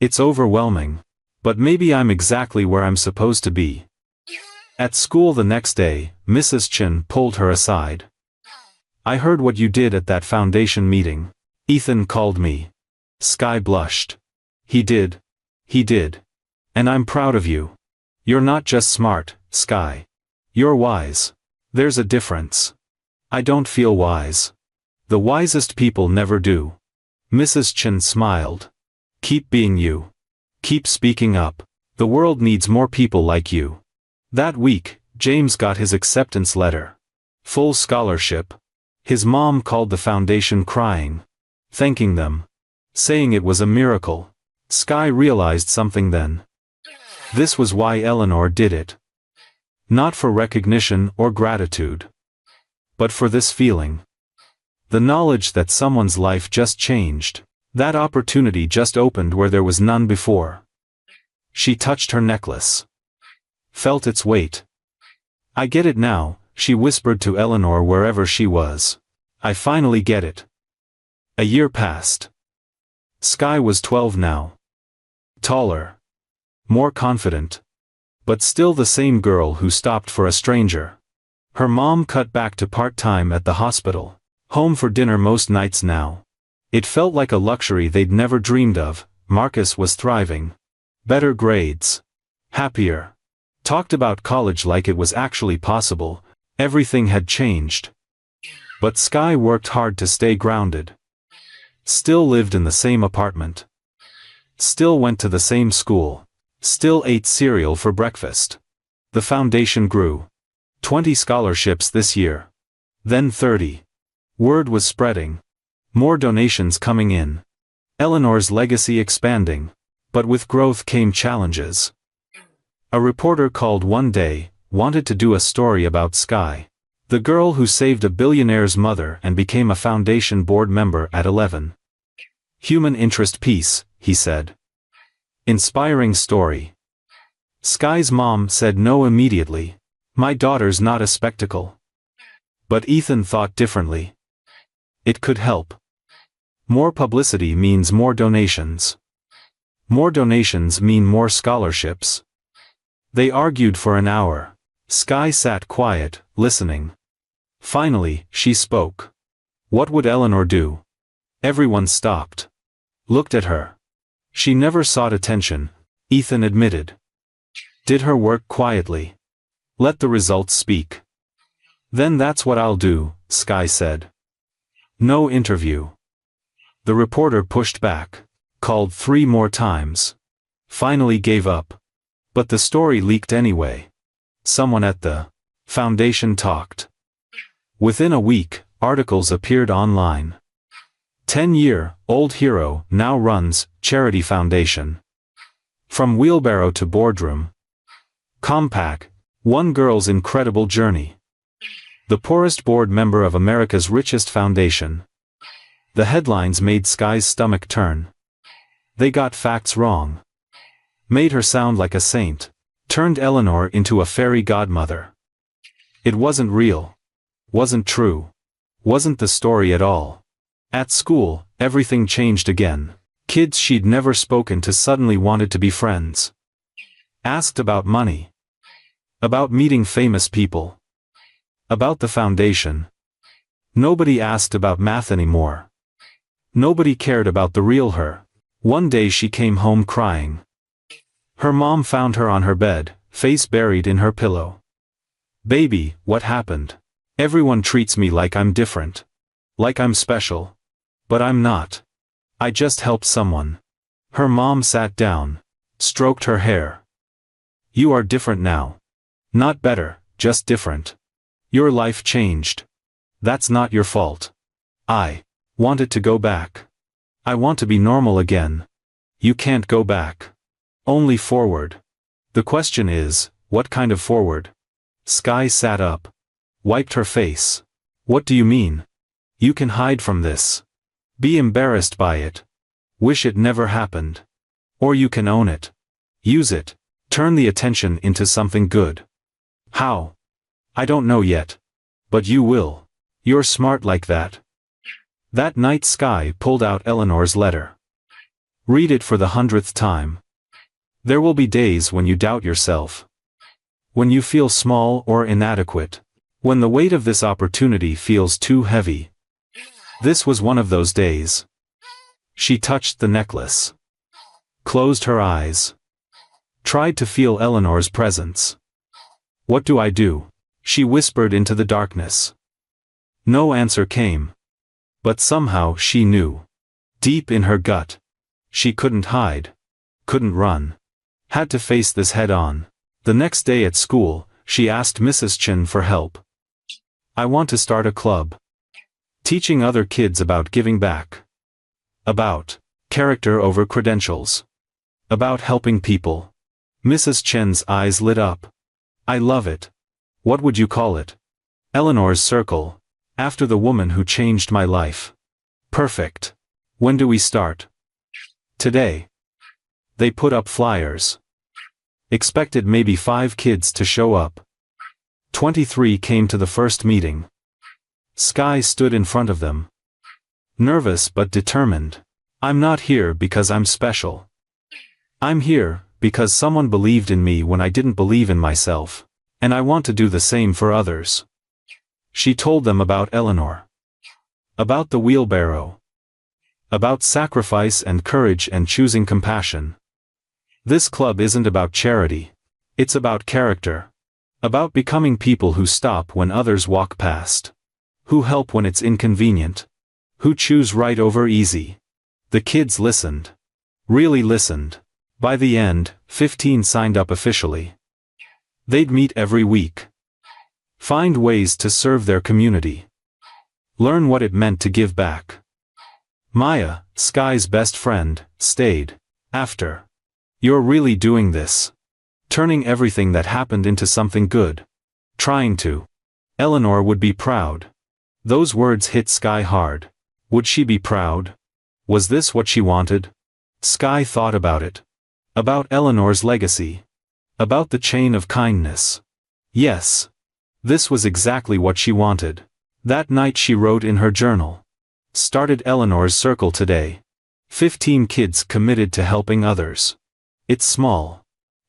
A: It's overwhelming. But maybe I'm exactly where I'm supposed to be. At school the next day, Mrs. Chin pulled her aside. I heard what you did at that foundation meeting. Ethan called me. Sky blushed. He did. He did. And I'm proud of you. You're not just smart, Sky. You're wise. There's a difference. I don't feel wise. The wisest people never do. Mrs. Chin smiled. Keep being you. Keep speaking up. The world needs more people like you. That week, James got his acceptance letter. Full scholarship. His mom called the foundation crying. Thanking them. Saying it was a miracle. Sky realized something then. This was why Eleanor did it. Not for recognition or gratitude. But for this feeling. The knowledge that someone's life just changed. That opportunity just opened where there was none before. She touched her necklace. Felt its weight. I get it now, she whispered to Eleanor wherever she was. I finally get it. A year passed. Sky was 12 now. Taller. More confident. But still the same girl who stopped for a stranger. Her mom cut back to part-time at the hospital. Home for dinner most nights now. It felt like a luxury they'd never dreamed of. Marcus was thriving. Better grades. Happier. Talked about college like it was actually possible. Everything had changed. But Sky worked hard to stay grounded. Still lived in the same apartment. Still went to the same school. Still ate cereal for breakfast. The foundation grew. 20 scholarships this year. Then 30. Word was spreading. More donations coming in. Eleanor's legacy expanding. But with growth came challenges. A reporter called one day, wanted to do a story about Sky. The girl who saved a billionaire's mother and became a foundation board member at 11. Human interest piece, he said. Inspiring story. Sky's mom said no immediately. My daughter's not a spectacle. But Ethan thought differently. It could help. More publicity means more donations. More donations mean more scholarships. They argued for an hour. Sky sat quiet, listening. Finally, she spoke. What would Eleanor do? Everyone stopped. Looked at her. She never sought attention, Ethan admitted. Did her work quietly. Let the results speak. Then that's what I'll do, Sky said. No interview. The reporter pushed back. Called 3 more times. finally gave up. But the story leaked anyway. Someone at the foundation talked. Within a week, articles appeared online. 10-year-old hero now runs charity foundation. From wheelbarrow to boardroom. Compaq, one girl's incredible journey. The poorest board member of America's richest foundation. The headlines made Sky's stomach turn. They got facts wrong. Made her sound like a saint. Turned Eleanor into a fairy godmother. It wasn't real. Wasn't true. Wasn't the story at all. At school, everything changed again. Kids she'd never spoken to suddenly wanted to be friends. Asked about money. About meeting famous people. About the foundation. Nobody asked about math anymore. Nobody cared about the real her. One day she came home crying. Her mom found her on her bed, face buried in her pillow. "Baby, what happened? Everyone treats me like I'm different. Like I'm special. But I'm not. I just helped someone." Her mom sat down. Stroked her hair. "You are different now. Not better, just different. Your life changed. That's not your fault. I wanted to go back. I want to be normal again. You can't go back. Only forward. The question is, what kind of forward?" Sky sat up. Wiped her face. "What do you mean? You can hide from this. Be embarrassed by it. Wish it never happened. Or you can own it. Use it. Turn the attention into something good." "How?" "I don't know yet. But you will. You're smart like that." That night Sky pulled out Eleanor's letter. "Read it for the 100th time. There will be days when you doubt yourself. When you feel small or inadequate. When the weight of this opportunity feels too heavy. This was one of those days." She touched the necklace. Closed her eyes. Tried to feel Eleanor's presence. "What do I do?" she whispered into the darkness. No answer came. But somehow she knew. Deep in her gut. She couldn't hide. Couldn't run. Had to face this head on. The next day at school, she asked Mrs. Chen for help. "I want to start a club. Teaching other kids about giving back. About character over credentials. About helping people." Mrs. Chen's eyes lit up. "I love it. What would you call it?" "Eleanor's Circle. After the woman who changed my life." "Perfect. When do we start?" "Today." They put up flyers. Expected maybe 5 kids to show up. 23 came to the first meeting. Sky stood in front of them. Nervous but determined. "I'm not here because I'm special. I'm here because someone believed in me when I didn't believe in myself. And I want to do the same for others." She told them about Eleanor. About the wheelbarrow. About sacrifice and courage and choosing compassion. This club isn't about charity. It's about character. About becoming people who stop when others walk past. Who help when it's inconvenient. Who choose right over easy. The kids listened. Really listened. By the end, 15 signed up officially. They'd meet every week. Find ways to serve their community. Learn what it meant to give back. Maya, Sky's best friend, stayed. After. "You're really doing this. Turning everything that happened into something good. Trying to. Eleanor would be proud." Those words hit Sky hard. Would she be proud? Was this what she wanted? Sky thought about it. About Eleanor's legacy. About the chain of kindness. Yes. This was exactly what she wanted. That night she wrote in her journal. "Started Eleanor's Circle today. 15 kids committed to helping others. It's small.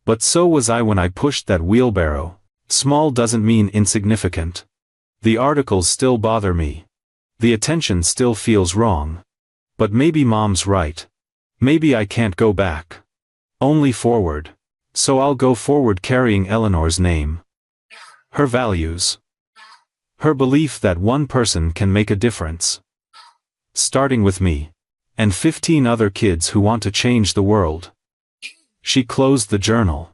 A: But so was I when I pushed that wheelbarrow. Small doesn't mean insignificant. The articles still bother me. The attention still feels wrong. But maybe Mom's right. Maybe I can't go back. Only forward. So I'll go forward carrying Eleanor's name. Her values. Her belief that one person can make a difference. Starting with me. And 15 other kids who want to change the world." She closed the journal.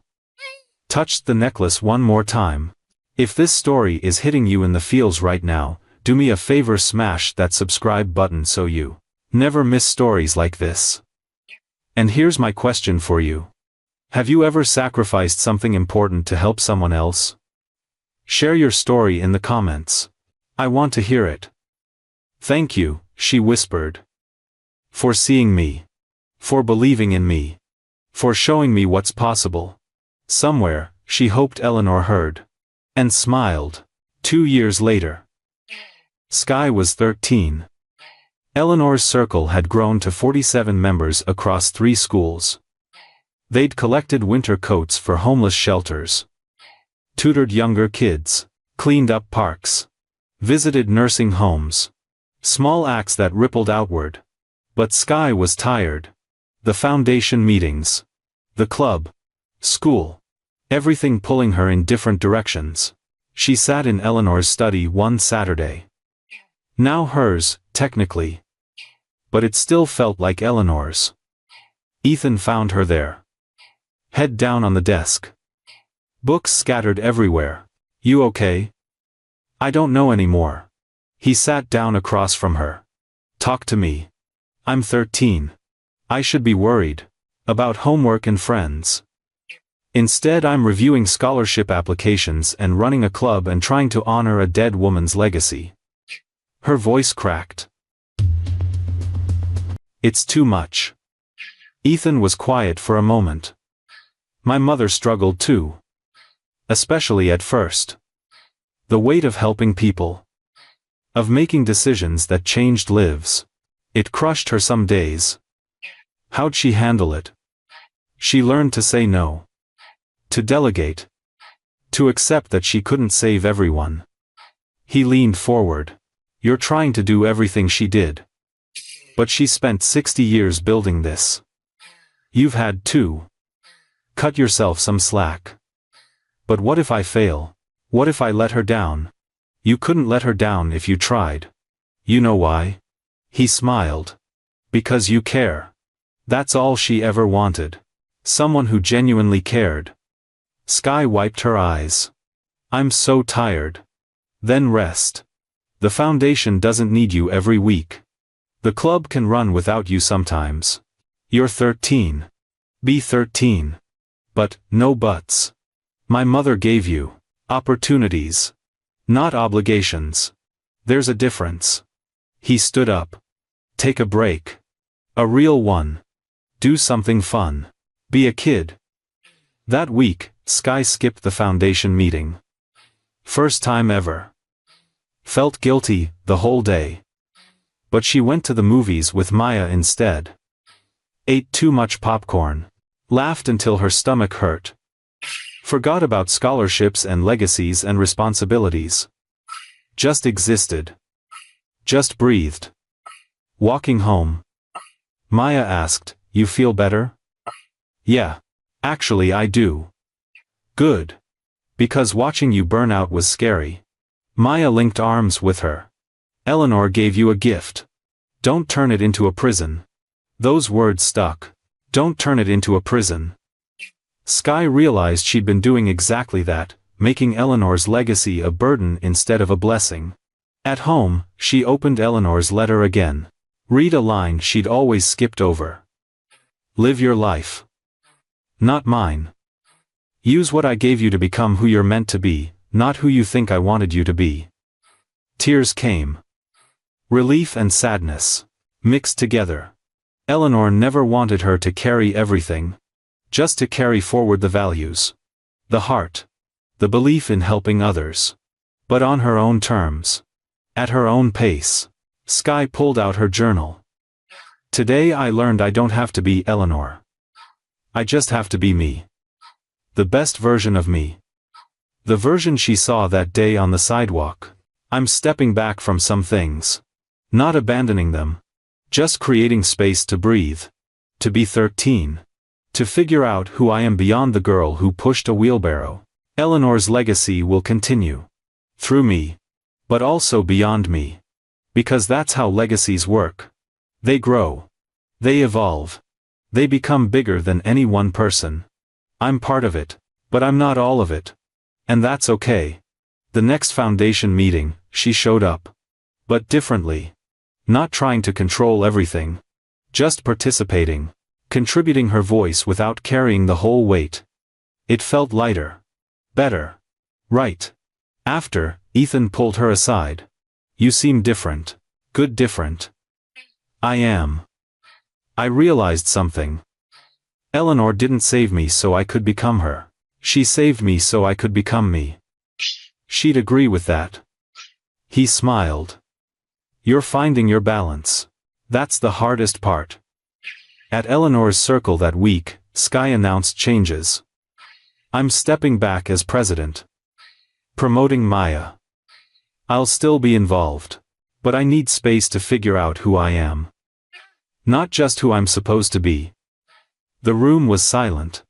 A: Touched the necklace one more time. If this story is hitting you in the feels right now, do me a favor, smash that subscribe button so you never miss stories like this. And here's my question for you. Have you ever sacrificed something important to help someone else? Share your story in the comments. I want to hear it. Thank you, she whispered. For seeing me. For believing in me. For showing me what's possible. Somewhere, she hoped Eleanor heard. And smiled. 2 years later. Sky was 13. Eleanor's circle had grown to 47 members across 3 schools. They'd collected winter coats for homeless shelters. Tutored younger kids. Cleaned up parks. Visited nursing homes. Small acts that rippled outward. But Sky was tired. The foundation meetings. The club. School. Everything pulling her in different directions. She sat in Eleanor's study one Saturday. Now hers, technically. But it still felt like Eleanor's. Ethan found her there. Head down on the desk. Books scattered everywhere. You okay? I don't know anymore. He sat down across from her. Talk to me. I'm 13. I should be worried. About homework and friends. Instead, I'm reviewing scholarship applications and running a club and trying to honor a dead woman's legacy. Her voice cracked. It's too much. Ethan was quiet for a moment. My mother struggled too. Especially at first. The weight of helping people. Of making decisions that changed lives. It crushed her some days. How'd she handle it? She learned to say no. To delegate. To accept that she couldn't save everyone. He leaned forward. You're trying to do everything she did. But she spent 60 years building this. You've had to. Cut yourself some slack. But what if I fail? What if I let her down? You couldn't let her down if you tried. You know why? He smiled. Because you care. That's all she ever wanted. Someone who genuinely cared. Sky wiped her eyes. I'm so tired. Then rest. The foundation doesn't need you every week. The club can run without you sometimes. You're 13. Be 13. But, no buts. My mother gave you opportunities. Not obligations. There's a difference. He stood up. Take a break. A real one. Do something fun. Be a kid. That week, Sky skipped the foundation meeting. First time ever. Felt guilty the whole day. But she went to the movies with Maya instead. Ate too much popcorn. Laughed until her stomach hurt. Forgot about scholarships and legacies and responsibilities. Just existed. Just breathed. Walking home. Maya asked, you feel better? Yeah. Actually I do. Good. Because watching you burn out was scary. Maya linked arms with her. Eleanor gave you a gift. Don't turn it into a prison. Those words stuck. Don't turn it into a prison. Sky realized she'd been doing exactly that, making Eleanor's legacy a burden instead of a blessing. At home, she opened Eleanor's letter again. Read a line she'd always skipped over. Live your life. Not mine. Use what I gave you to become who you're meant to be, not who you think I wanted you to be. Tears came. Relief and sadness. Mixed together. Eleanor never wanted her to carry everything. Just to carry forward the values. The heart. The belief in helping others. But on her own terms. At her own pace. Sky pulled out her journal. Today I learned I don't have to be Eleanor. I just have to be me. The best version of me. The version she saw that day on the sidewalk. I'm stepping back from some things. Not abandoning them. Just creating space to breathe. To be 13. To figure out who I am beyond the girl who pushed a wheelbarrow. Eleanor's legacy will continue. Through me. But also beyond me. Because that's how legacies work. They grow. They evolve. They become bigger than any one person. I'm part of it, but I'm not all of it. And that's okay. The next foundation meeting, she showed up. But differently. Not trying to control everything. Just participating. Contributing her voice without carrying the whole weight. It felt lighter. Better. Right. After, Ethan pulled her aside. You seem different. Good different. I am. I realized something. Eleanor didn't save me so I could become her. She saved me so I could become me. She'd agree with that. He smiled. You're finding your balance. That's the hardest part. At Eleanor's circle that week, Sky announced changes. I'm stepping back as president. Promoting Maya. I'll still be involved. But I need space to figure out who I am. Not just who I'm supposed to be. The room was silent.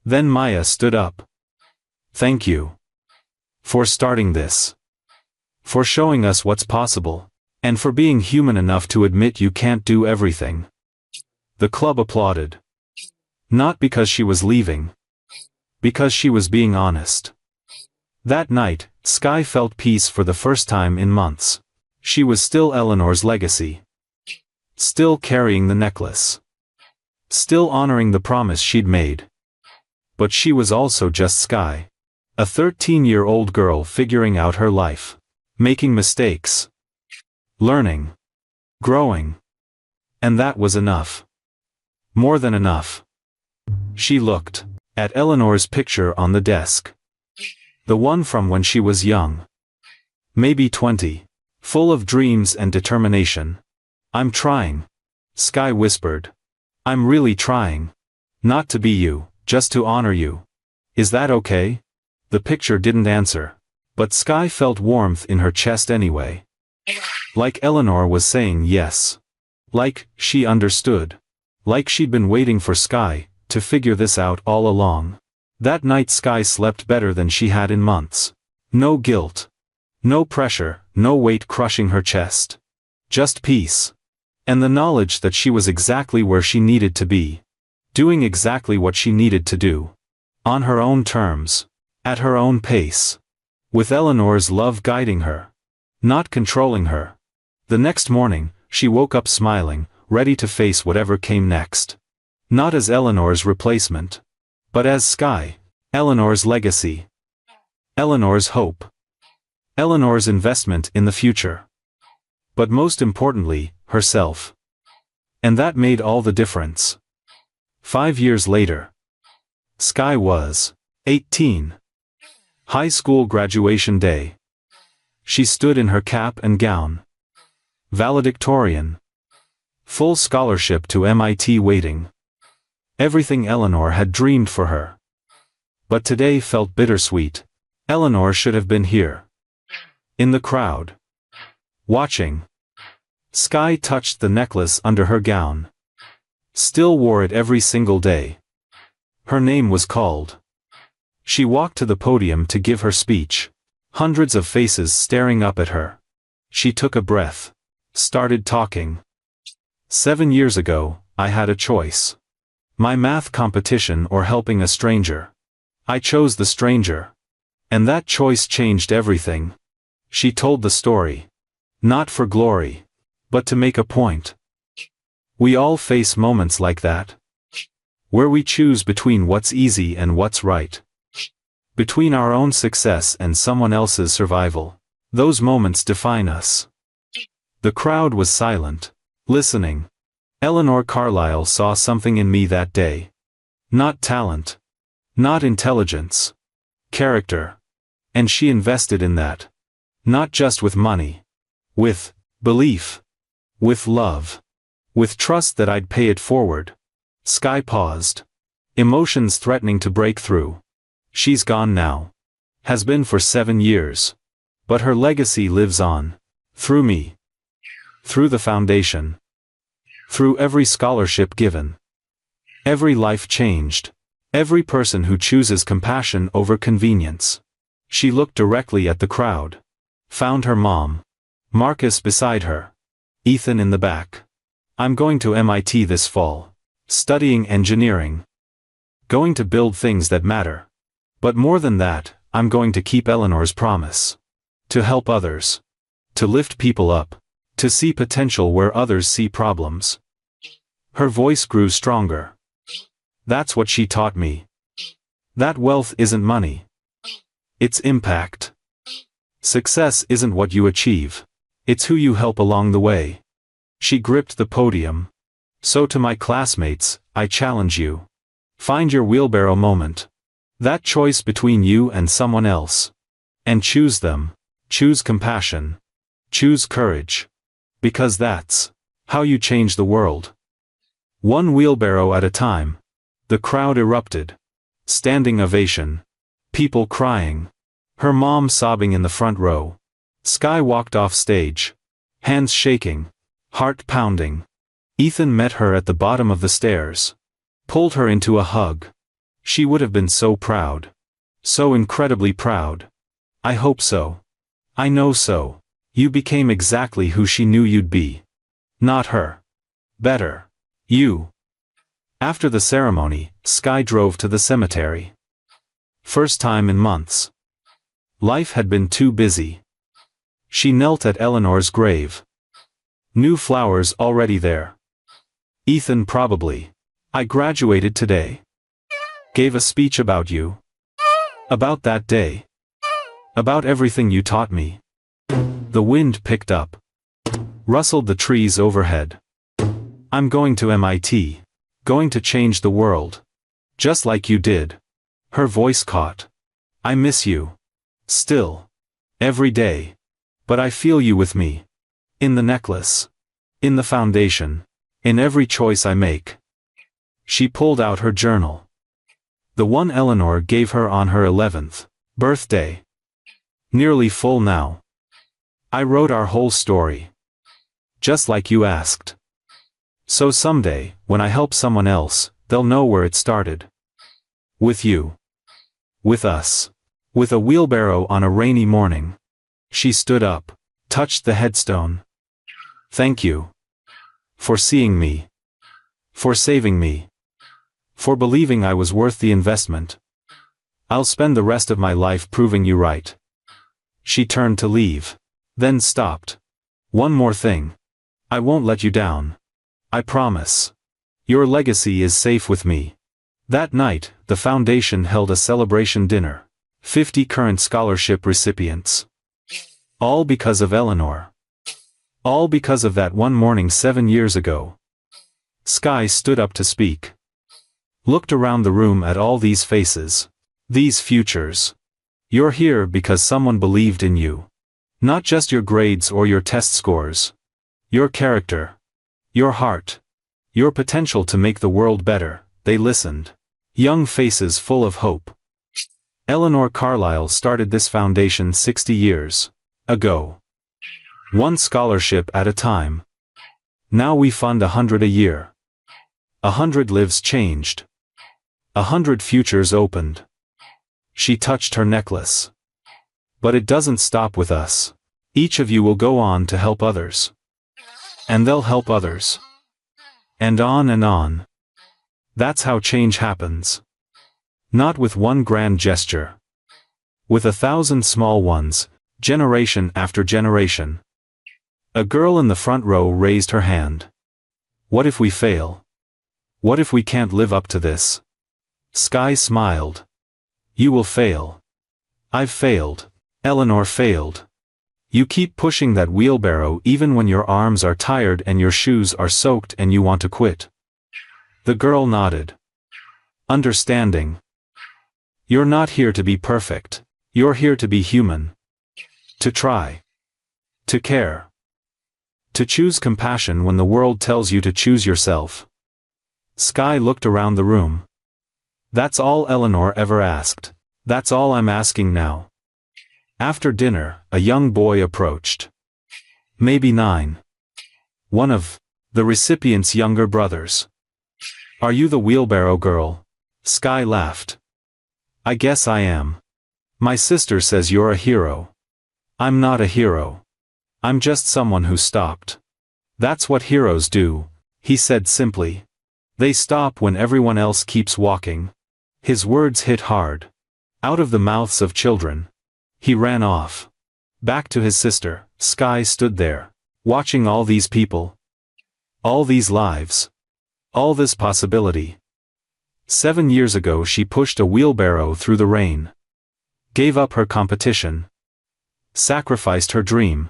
A: Then Maya stood up. Thank you. For starting this. For showing us what's possible. And for being human enough to admit you can't do everything. The club applauded. Not because she was leaving. Because she was being honest. That night, Sky felt peace for the first time in months. She was still Eleanor's legacy. Still carrying the necklace. Still honoring the promise she'd made. But she was also just Sky. A 13-year-old girl figuring out her life. Making mistakes. Learning. Growing. And that was enough. More than enough. She looked at Eleanor's picture on the desk. The one from when she was young. Maybe 20. Full of dreams and determination. I'm trying. Sky whispered. I'm really trying. Not to be you, just to honor you. Is that okay? The picture didn't answer. But Sky felt warmth in her chest anyway. Like Eleanor was saying yes. Like, she understood. Like she'd been waiting for Sky to figure this out all along. That night Sky slept better than she had in months. No guilt. No pressure, no weight crushing her chest. Just peace. And the knowledge that she was exactly where she needed to be. Doing exactly what she needed to do. On her own terms. At her own pace. With Eleanor's love guiding her. Not controlling her. The next morning, she woke up smiling, ready to face whatever came next. Not as Eleanor's replacement. But as Sky. Eleanor's legacy. Eleanor's hope. Eleanor's investment in the future. But most importantly, herself. And that made all the difference. 5 years later. Sky was 18. High school graduation day. She stood in her cap and gown. Valedictorian. Full scholarship to MIT waiting. Everything Eleanor had dreamed for her. But today felt bittersweet. Eleanor should have been here. In the crowd. Watching. Sky touched the necklace under her gown. Still wore it every single day. Her name was called. She walked to the podium to give her speech. Hundreds of faces staring up at her. She took a breath. Started talking. 7 years ago, I had a choice. My math competition or helping a stranger. I chose the stranger. And that choice changed everything. She told the story. Not for glory. But to make a point. We all face moments like that. Where we choose between what's easy and what's right. Between our own success and someone else's survival. Those moments define us. The crowd was silent. Listening. Eleanor Carlisle saw something in me that day. Not talent. Not intelligence. Character. And she invested in that. Not just with money. With belief. With love. With trust that I'd pay it forward. Sky paused. Emotions threatening to break through. She's gone now. Has been for 7 years. But her legacy lives on. Through me. Through the foundation. Through every scholarship given. Every life changed. Every person who chooses compassion over convenience. She looked directly at the crowd. Found her mom. Marcus beside her. Ethan in the back. I'm going to MIT this fall. Studying engineering. Going to build things that matter. But more than that, I'm going to keep Eleanor's promise. To help others. To lift people up. To see potential where others see problems. Her voice grew stronger. That's what she taught me. That wealth isn't money. It's impact. Success isn't what you achieve. It's who you help along the way. She gripped the podium. So to my classmates, I challenge you. Find your wheelbarrow moment. That choice between you and someone else. And choose them. Choose compassion. Choose courage. Because that's how you change the world. One wheelbarrow at a time. The crowd erupted. Standing ovation. People crying. Her mom sobbing in the front row. Sky walked off stage. Hands shaking. Heart pounding. Ethan met her at the bottom of the stairs. Pulled her into a hug. She would have been so proud. So incredibly proud. I hope so. I know so. You became exactly who she knew you'd be. Not her. Better. You. After the ceremony, Sky drove to the cemetery. First time in months. Life had been too busy. She knelt at Eleanor's grave. New flowers already there. Ethan probably. I graduated today. Gave a speech about you. About that day. About everything you taught me. The wind picked up. Rustled the trees overhead. I'm going to MIT. Going to change the world. Just like you did. Her voice caught. I miss you. Still. Every day. But I feel you with me. In the necklace. In the foundation. In every choice I make. She pulled out her journal. The one Eleanor gave her on her 11th birthday. Nearly full now. I wrote our whole story. Just like you asked. So someday, when I help someone else, they'll know where it started. With you. With us. With a wheelbarrow on a rainy morning. She stood up. Touched the headstone. Thank you. For seeing me. For saving me. For believing I was worth the investment. I'll spend the rest of my life proving you right. She turned to leave. Then stopped. One more thing. I won't let you down. I promise. Your legacy is safe with me. That night, the foundation held a celebration dinner. 50 current scholarship recipients. All because of Eleanor. All because of that one morning 7 years ago. Sky stood up to speak. Looked around the room at all these faces. These futures. You're here because someone believed in you. Not just your grades or your test scores. Your character. Your heart. Your potential to make the world better. They listened. Young faces full of hope. Eleanor Carlisle started this foundation 60 years ago. One scholarship at a time. Now we fund 100 a year. 100 lives changed. 100 futures opened. She touched her necklace. But it doesn't stop with us. Each of you will go on to help others. And they'll help others. And on and on. That's how change happens. Not with one grand gesture. With 1,000 small ones, generation after generation. A girl in the front row raised her hand. What if we fail? What if we can't live up to this? Sky smiled. You will fail. I've failed. Eleanor failed. You keep pushing that wheelbarrow even when your arms are tired and your shoes are soaked and you want to quit. The girl nodded. Understanding. You're not here to be perfect. You're here to be human. To try. To care. To choose compassion when the world tells you to choose yourself. Sky looked around the room. That's all Eleanor ever asked. That's all I'm asking now. After dinner, a young boy approached. Maybe 9. One of the recipient's younger brothers. Are you the wheelbarrow girl? Sky laughed. I guess I am. My sister says you're a hero. I'm not a hero. I'm just someone who stopped. That's what heroes do, he said simply. They stop when everyone else keeps walking. His words hit hard. Out of the mouths of children. He ran off. Back to his sister. Sky stood there, watching all these people. All these lives. All this possibility. 7 years ago she pushed a wheelbarrow through the rain. Gave up her competition. Sacrificed her dream.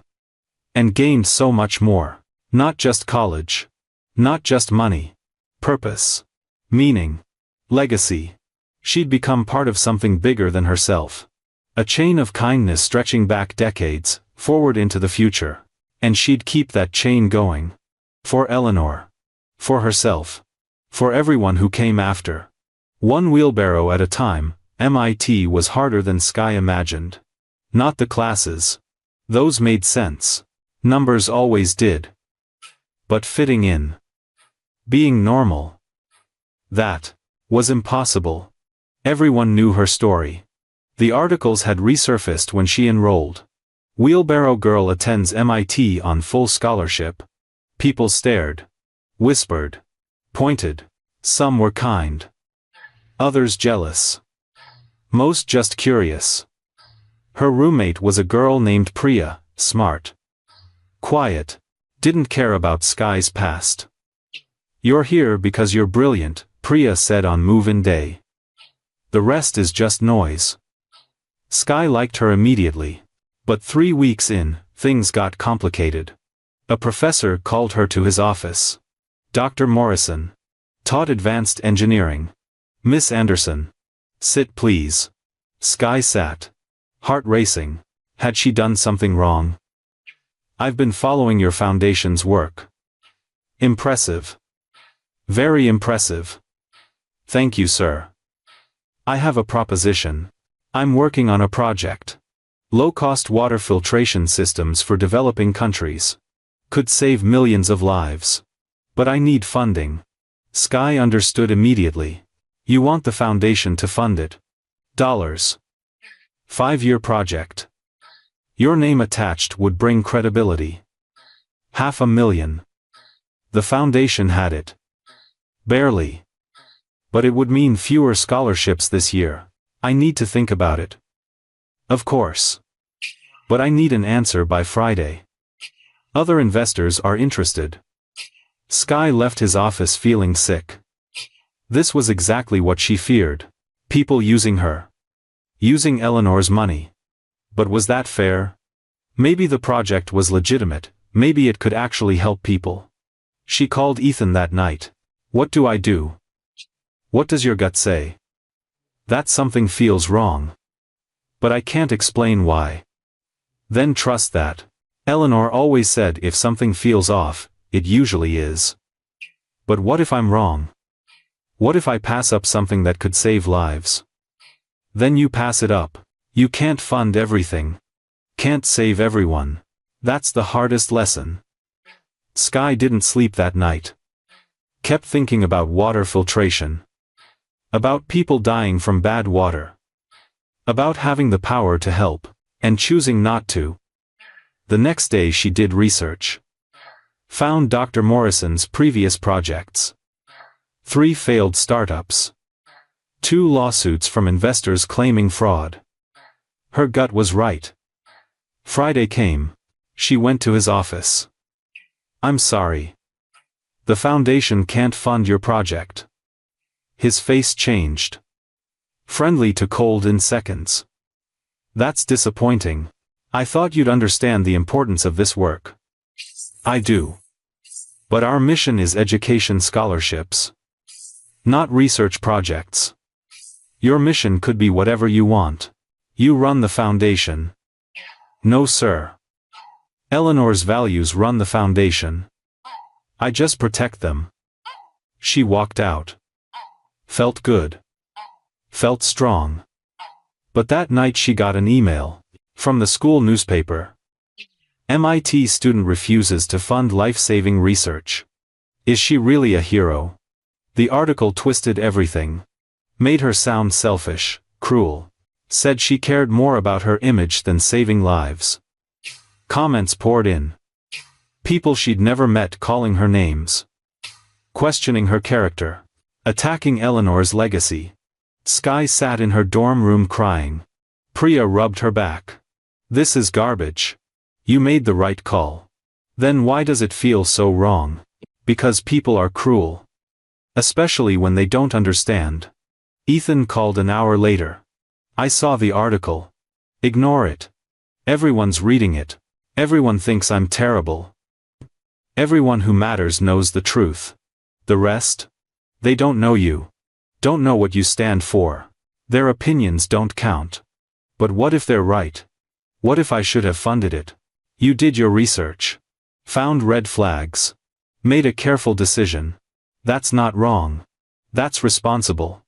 A: And gained so much more. Not just college. Not just money. Purpose. Meaning. Legacy. She'd become part of something bigger than herself. A chain of kindness stretching back decades, forward into the future. And she'd keep that chain going. For Eleanor. For herself. For everyone who came after. One wheelbarrow at a time. MIT was harder than Sky imagined. Not the classes. Those made sense. Numbers always did. But fitting in. Being normal. That was impossible. Everyone knew her story. The articles had resurfaced when she enrolled. Wheelbarrow girl attends MIT on full scholarship. People stared. Whispered. Pointed. Some were kind. Others jealous. Most just curious. Her roommate was a girl named Priya, smart. Quiet. Didn't care about Sky's past. You're here because you're brilliant, Priya said on move-in day. The rest is just noise. Sky liked her immediately. But 3 weeks in, things got complicated. A professor called her to his office. Dr. Morrison. Taught advanced engineering. Miss Anderson. Sit please. Sky sat. Heart racing. Had she done something wrong? I've been following your foundation's work. Impressive. Very impressive. Thank you, sir. I have a proposition. I'm working on a project. Low-cost water filtration systems for developing countries. Could save millions of lives. But I need funding. Sky understood immediately. You want the foundation to fund it. Dollars. 5-year project. Your name attached would bring credibility. $500,000. The foundation had it. Barely. But it would mean fewer scholarships this year. I need to think about it. Of course. But I need an answer by Friday. Other investors are interested. Sky left his office feeling sick. This was exactly what she feared. People using her. Using Eleanor's money. But was that fair? Maybe the project was legitimate, maybe it could actually help people. She called Ethan that night. What do I do? What does your gut say? That something feels wrong. But I can't explain why. Then trust that. Eleanor always said if something feels off, it usually is. But what if I'm wrong? What if I pass up something that could save lives? Then you pass it up. You can't fund everything. Can't save everyone. That's the hardest lesson. Sky didn't sleep that night. Kept thinking about water filtration. About people dying from bad water. About having the power to help, and choosing not to. The next day she did research. Found Dr. Morrison's previous projects. 3 failed startups. 2 lawsuits from investors claiming fraud. Her gut was right. Friday came. She went to his office. I'm sorry. The foundation can't fund your project. His face changed. Friendly to cold in seconds. That's disappointing. I thought you'd understand the importance of this work. I do. But our mission is education scholarships. Not research projects. Your mission could be whatever you want. You run the foundation. No, sir. Eleanor's values run the foundation. I just protect them. She walked out. Felt good. Felt strong. But that night she got an email. From the school newspaper. MIT student refuses to fund life-saving research. Is she really a hero? The article twisted everything. Made her sound selfish, cruel. Said she cared more about her image than saving lives. Comments poured in. People she'd never met calling her names. questioning her character, attacking Eleanor's legacy. Sky sat in her dorm room crying. Priya rubbed her back. This is garbage. You made the right call. Then why does it feel so wrong? Because people are cruel. Especially when they don't understand. Ethan called an hour later. I saw the article. Ignore it. Everyone's reading it. Everyone thinks I'm terrible. Everyone who matters knows the truth. The rest? They don't know you. Don't know what you stand for. Their opinions don't count. But what if they're right? What if I should have funded it? You did your research. Found red flags. Made a careful decision. That's not wrong. That's responsible.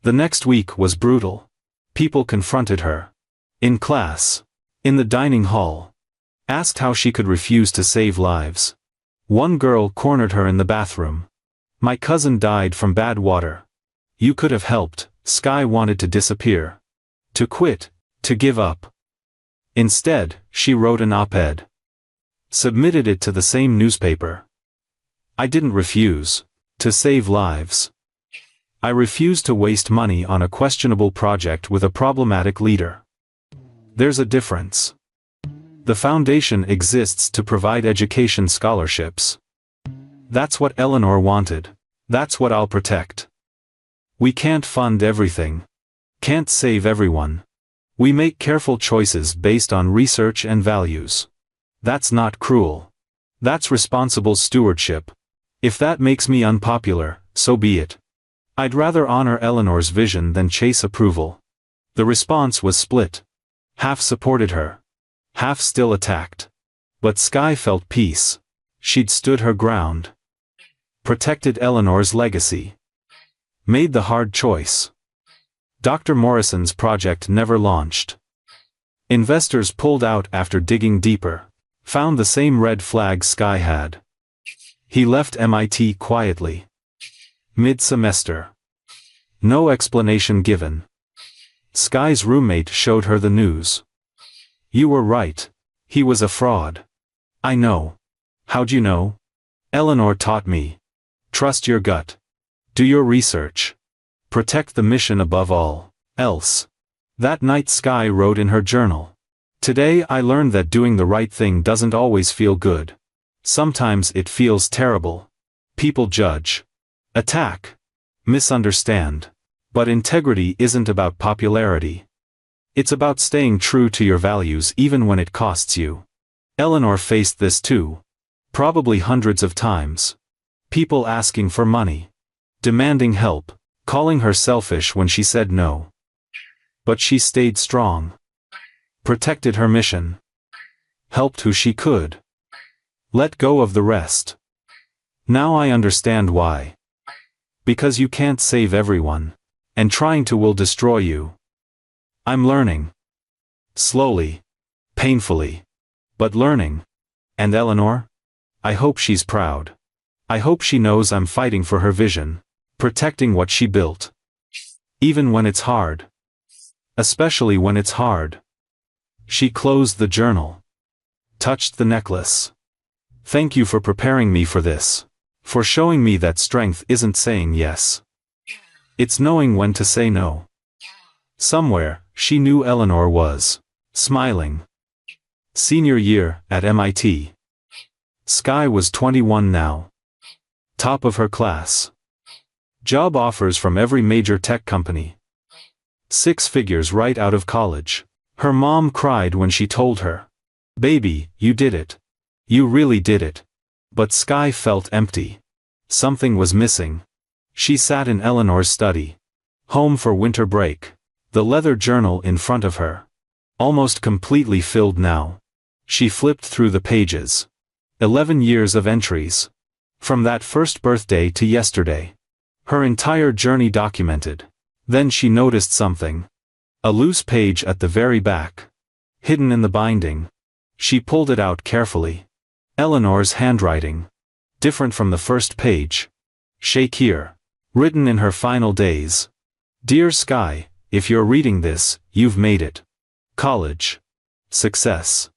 A: The next week was brutal. People confronted her. In class. In the dining hall. Asked how she could refuse to save lives. One girl cornered her in the bathroom. My cousin died from bad water. You could have helped. Sky wanted to disappear. To quit. To give up. Instead, she wrote an op-ed. Submitted it to the same newspaper. I didn't refuse. To save lives. I refused to waste money on a questionable project with a problematic leader. There's a difference. The foundation exists to provide education scholarships. That's what Eleanor wanted. That's what I'll protect. We can't fund everything. Can't save everyone. We make careful choices based on research and values. That's not cruel. That's responsible stewardship. If that makes me unpopular, so be it. I'd rather honor Eleanor's vision than chase approval. The response was split. Half supported her. Half still attacked. But Sky felt peace. She'd stood her ground. Protected Eleanor's legacy. Made the hard choice. Dr. Morrison's project never launched. Investors pulled out after digging deeper. Found the same red flag Sky had. He left MIT quietly. Mid-semester. No explanation given. Sky's roommate showed her the news. You were right. He was a fraud. I know. How'd you know? Eleanor taught me. Trust your gut. Do your research. Protect the mission above all else. That night Sky wrote in her journal. Today I learned that doing the right thing doesn't always feel good. Sometimes it feels terrible. People judge. Attack. Misunderstand. But integrity isn't about popularity. It's about staying true to your values even when it costs you. Eleanor faced this too. Probably hundreds of times. People asking for money. Demanding help. Calling her selfish when she said no. But she stayed strong. Protected her mission. Helped who she could. Let go of the rest. Now I understand why. Because you can't save everyone. And trying to will destroy you. I'm learning. Slowly. Painfully. But learning. And Eleanor? I hope she's proud. I hope she knows I'm fighting for her vision. Protecting what she built. Even when it's hard. Especially when it's hard. She closed the journal. Touched the necklace. Thank you for preparing me for this. For showing me that strength isn't saying yes. It's knowing when to say no. Somewhere, she knew Eleanor was. Smiling. Senior year, at MIT. Sky was 21 now. Top of her class. Job offers from every major tech company. 6 figures right out of college. Her mom cried when she told her. Baby, you did it. You really did it. But Sky felt empty. Something was missing. She sat in Eleanor's study. Home for winter break. The leather journal in front of her. Almost completely filled now. She flipped through the pages. 11 years of entries. From that first birthday to yesterday. Her entire journey documented. Then she noticed something. A loose page at the very back. Hidden in the binding. She pulled it out carefully. Eleanor's handwriting. Different from the first page. Shake here. Written in her final days. Dear Sky, if you're reading this, you've made it. College. Success.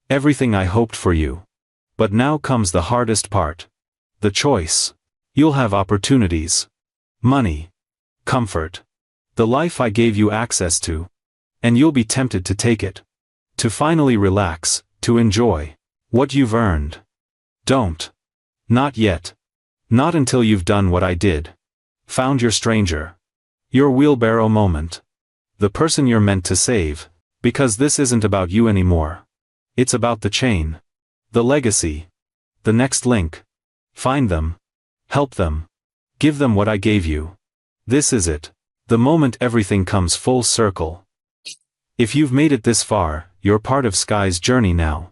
A: Everything I hoped for you. But now comes the hardest part. The choice. You'll have opportunities. Money. Comfort. The life I gave you access to. And you'll be tempted to take it. To finally relax, to enjoy what you've earned. Don't. Not yet. Not until you've done what I did. Found your stranger. Your wheelbarrow moment. The person you're meant to save. Because this isn't about you anymore. It's about the chain. The legacy. The next link. Find them. Help them. Give them what I gave you. This is it. The moment everything comes full circle. If you've made it this far, you're part of Sky's journey now.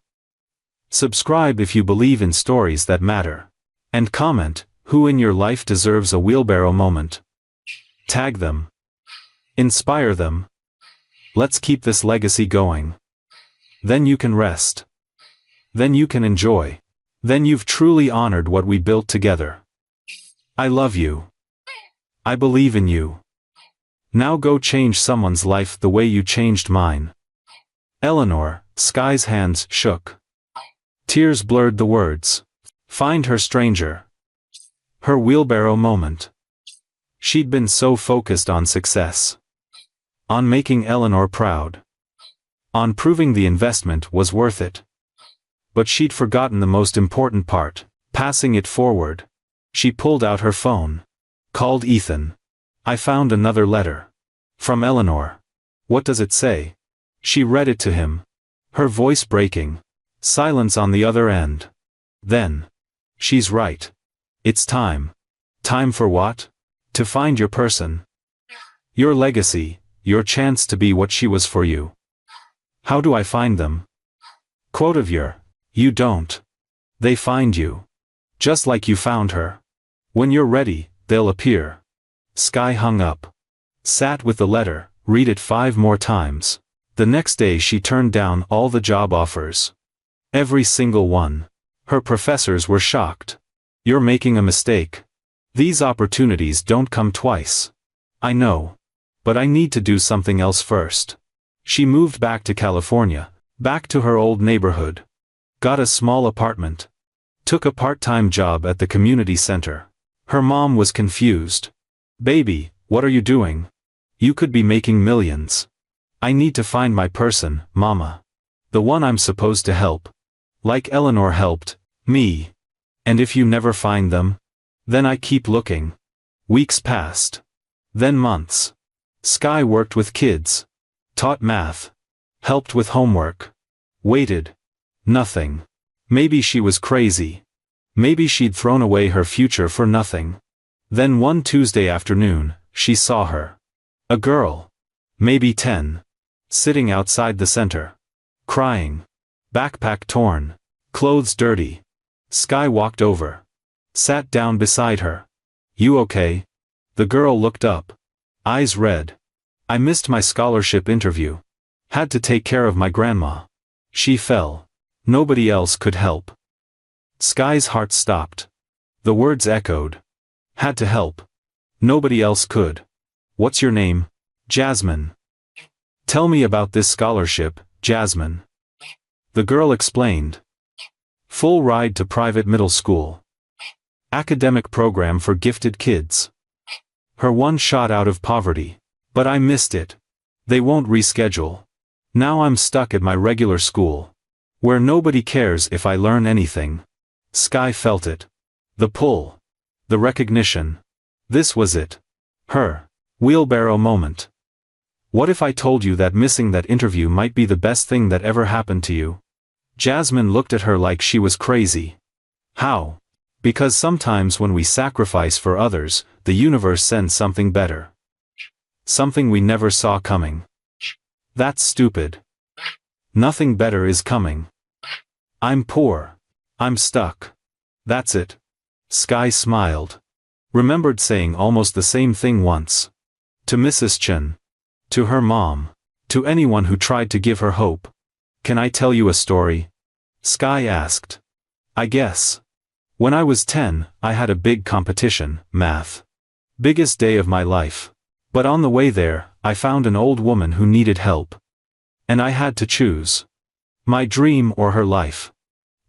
A: Subscribe if you believe in stories that matter. And comment, who in your life deserves a wheelbarrow moment. Tag them. Inspire them. Let's keep this legacy going. Then you can rest. Then you can enjoy. Then you've truly honored what we built together. I love you. I believe in you. Now go change someone's life the way you changed mine. Eleanor. Sky's hands shook. Tears blurred the words. Find her stranger. Her wheelbarrow moment. She'd been so focused on success. On making Eleanor proud. On proving the investment was worth it. But she'd forgotten the most important part, passing it forward. She pulled out her phone. Called Ethan. I found another letter. From Eleanor. What does it say? She read it to him. Her voice breaking. Silence on the other end. Then. She's right. It's time. Time for what? To find your person. Your legacy, your chance to be what she was for you. How do I find them? Quote of your. You don't. They find you. Just like you found her. When you're ready, they'll appear. Sky hung up. Sat with the letter, read it 5 more times. The next day she turned down all the job offers. Every single one. Her professors were shocked. You're making a mistake. These opportunities don't come twice. I know. But I need to do something else first. She moved back to California, back to her old neighborhood. Got a small apartment. Took a part-time job at the community center. Her mom was confused. Baby, what are you doing? You could be making millions. I need to find my person, Mama. The one I'm supposed to help. Like Eleanor helped me. And if you never find them? Then I keep looking. Weeks passed. Then months. Sky worked with kids. Taught math. Helped with homework. Waited. Nothing. Maybe she was crazy. Maybe she'd thrown away her future for nothing. Then one Tuesday afternoon, she saw her. A girl. Maybe 10. Sitting outside the center. Crying. Backpack torn. Clothes dirty. Sky walked over. Sat down beside her. You okay? The girl looked up. Eyes red. I missed my scholarship interview. Had to take care of my grandma. She fell. Nobody else could help. Sky's heart stopped. The words echoed. Had to help. Nobody else could. What's your name? Jasmine. Tell me about this scholarship, Jasmine. The girl explained. Full ride to private middle school. Academic program for gifted kids. Her one shot out of poverty. But I missed it. They won't reschedule. Now I'm stuck at my regular school. Where nobody cares if I learn anything. Sky felt it. The pull. The recognition. This was it. Her wheelbarrow moment. What if I told you that missing that interview might be the best thing that ever happened to you? Jasmine looked at her like she was crazy. How? Because sometimes when we sacrifice for others, the universe sends something better. Something we never saw coming. That's stupid. Nothing better is coming. I'm poor. I'm stuck. That's it. Sky smiled. Remembered saying almost the same thing once. To Mrs. Chen. To her mom. To anyone who tried to give her hope. Can I tell you a story? Sky asked. I guess. When I was 10, I had a big competition, math. Biggest day of my life. But on the way there, I found an old woman who needed help. And I had to choose. My dream or her life.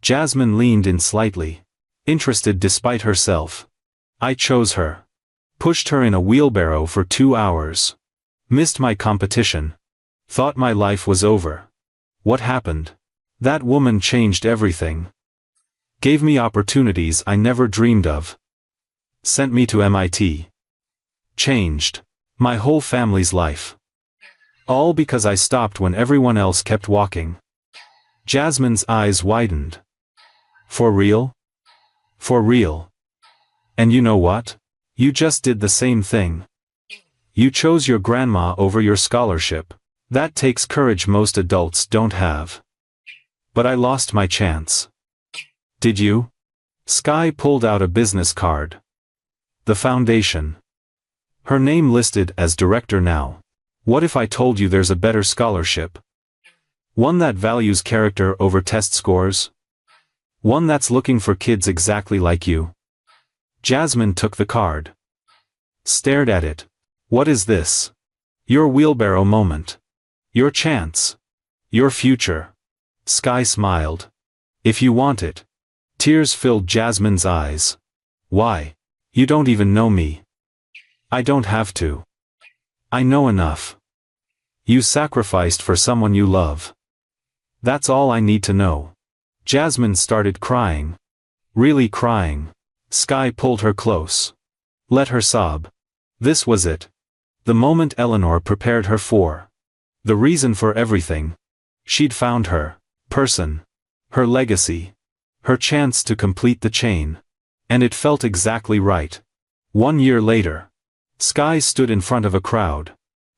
A: Jasmine leaned in slightly. Interested despite herself. I chose her. Pushed her in a wheelbarrow for 2 hours. Missed my competition. Thought my life was over. What happened? That woman changed everything. Gave me opportunities I never dreamed of. Sent me to MIT. Changed my whole family's life. All because I stopped when everyone else kept walking. Jasmine's eyes widened. For real? For real. And you know what? You just did the same thing. You chose your grandma over your scholarship. That takes courage most adults don't have. But I lost my chance. Did you? Sky pulled out a business card. The foundation. Her name listed as director now. What if I told you there's a better scholarship? One that values character over test scores? One that's looking for kids exactly like you. Jasmine took the card. Stared at it. What is this? Your wheelbarrow moment. Your chance. Your future. Sky smiled. If you want it. Tears filled Jasmine's eyes. Why? You don't even know me. I don't have to. I know enough. You sacrificed for someone you love. That's all I need to know. Jasmine started crying. Really crying. Sky pulled her close. Let her sob. This was it. The moment Eleanor prepared her for. The reason for everything. She'd found her person. Her legacy. Her chance to complete the chain. And it felt exactly right. 1 year later. Sky stood in front of a crowd.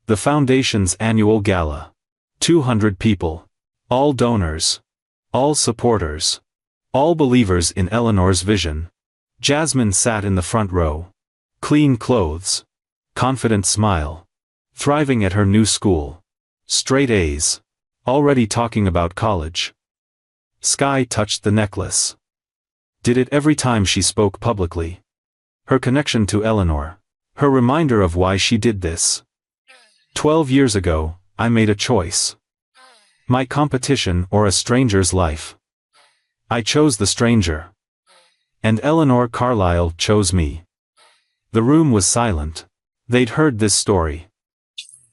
A: The foundation's annual gala. 200 people. All donors. All supporters. All believers in Eleanor's vision. Jasmine sat in the front row. Clean clothes. Confident smile. Thriving at her new school. Straight A's. Already talking about college. Sky touched the necklace. Did it every time she spoke publicly. Her connection to Eleanor. Her reminder of why she did this. 12 years ago, I made a choice. My competition or a stranger's life. I chose the stranger. And Eleanor Carlisle chose me. The room was silent. They'd heard this story.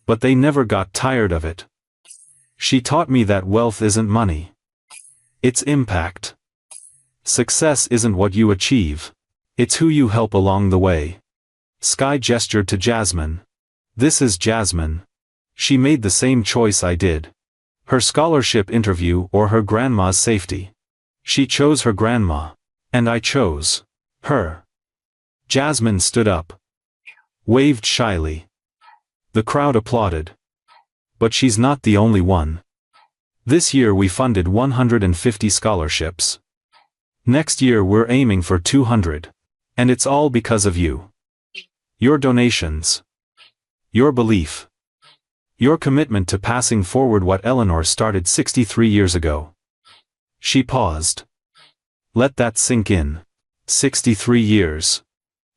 A: But they never got tired of it. She taught me that wealth isn't money. It's impact. Success isn't what you achieve. It's who you help along the way. Sky gestured to Jasmine. This is Jasmine. She made the same choice I did. Her scholarship interview or her grandma's safety. She chose her grandma. And I chose her. Jasmine stood up. Waved shyly. The crowd applauded. But she's not the only one. This year we funded 150 scholarships. Next year we're aiming for 200. And it's all because of you. Your donations. Your belief. Your commitment to passing forward what Eleanor started 63 years ago. She paused. Let that sink in. 63 years.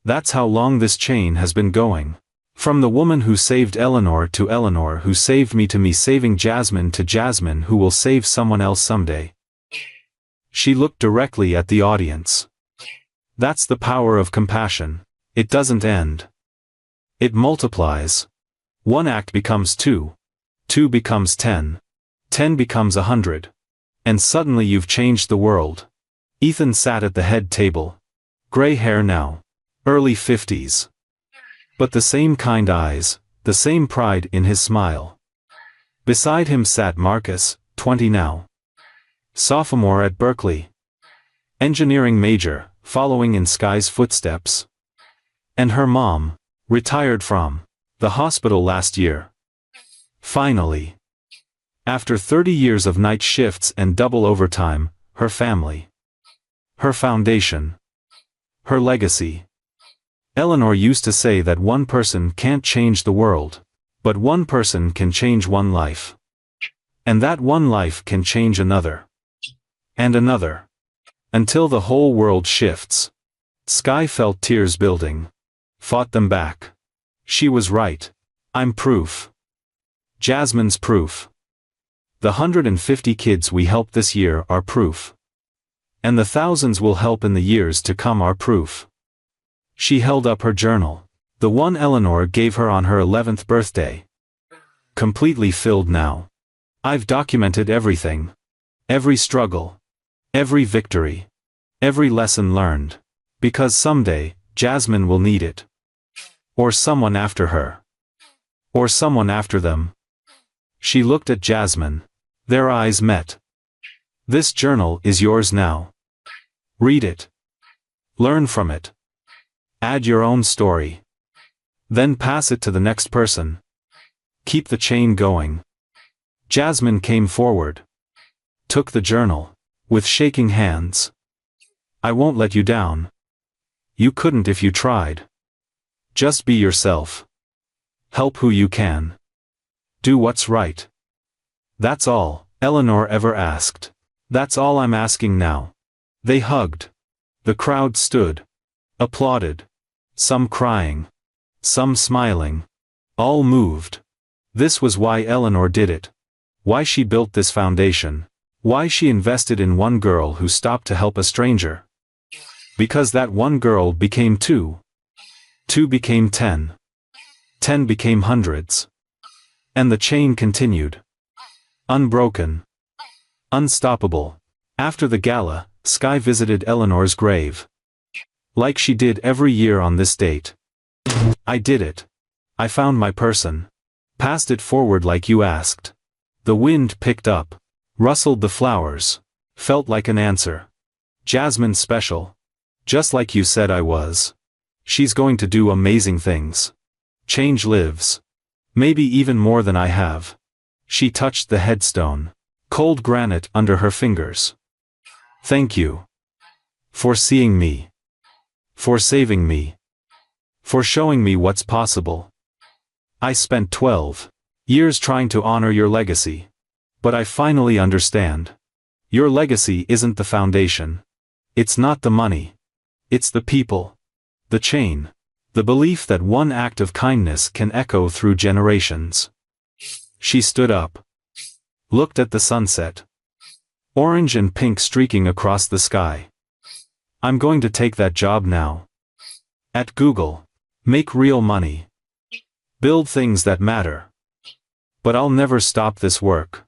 A: That's how long this chain has been going. From the woman who saved Eleanor to Eleanor who saved me to me saving Jasmine to Jasmine who will save someone else someday. She looked directly at the audience. That's the power of compassion. It doesn't end. It multiplies. 1 act becomes 2. 2 becomes 10. 10 becomes 100. And suddenly you've changed the world. Ethan sat at the head table. Gray hair now. Early 50s. But the same kind eyes, the same pride in his smile. Beside him sat Marcus, 20 now. Sophomore at Berkeley. Engineering major, following in Sky's footsteps. And her mom, retired from the hospital last year. Finally. After 30 years of night shifts and double overtime, her family. Her foundation. Her legacy. Eleanor used to say that one person can't change the world. But one person can change one life. And that one life can change another. And another. Until the whole world shifts. Sky felt tears building. Fought them back. She was right. I'm proof. Jasmine's proof. The 150 kids we helped this year are proof. And the thousands we'll help in the years to come are proof. She held up her journal. The one Eleanor gave her on her 11th birthday. Completely filled now. I've documented everything. Every struggle. Every victory. Every lesson learned. Because someday, Jasmine will need it. Or someone after her. Or someone after them. She looked at Jasmine. Their eyes met. This journal is yours now. Read it. Learn from it. Add your own story. Then pass it to the next person. Keep the chain going. Jasmine came forward. Took the journal. With shaking hands. I won't let you down. You couldn't if you tried. Just be yourself. Help who you can. Do what's right. That's all Eleanor ever asked. That's all I'm asking now. They hugged. The crowd stood. Applauded. Some crying. Some smiling. All moved. This was why Eleanor did it. Why she built this foundation. Why she invested in one girl who stopped to help a stranger. Because that one girl became 2. 2 became 10. 10 became hundreds. And the chain continued. Unbroken. Unstoppable. After the gala, Sky visited Eleanor's grave. Like she did every year on this date. I did it. I found my person. Passed it forward like you asked. The wind picked up. Rustled the flowers. Felt like an answer. Jasmine special. Just like you said I was. She's going to do amazing things. Change lives. Maybe even more than I have. She touched the headstone. Cold granite under her fingers. Thank you. For seeing me. For saving me. For showing me what's possible. I spent 12 years trying to honor your legacy. But I finally understand. Your legacy isn't the foundation. It's not the money. It's the people. The chain. The belief that one act of kindness can echo through generations. She stood up. Looked at the sunset. Orange and pink streaking across the sky. I'm going to take that job now. At Google. Make real money. Build things that matter. But I'll never stop this work.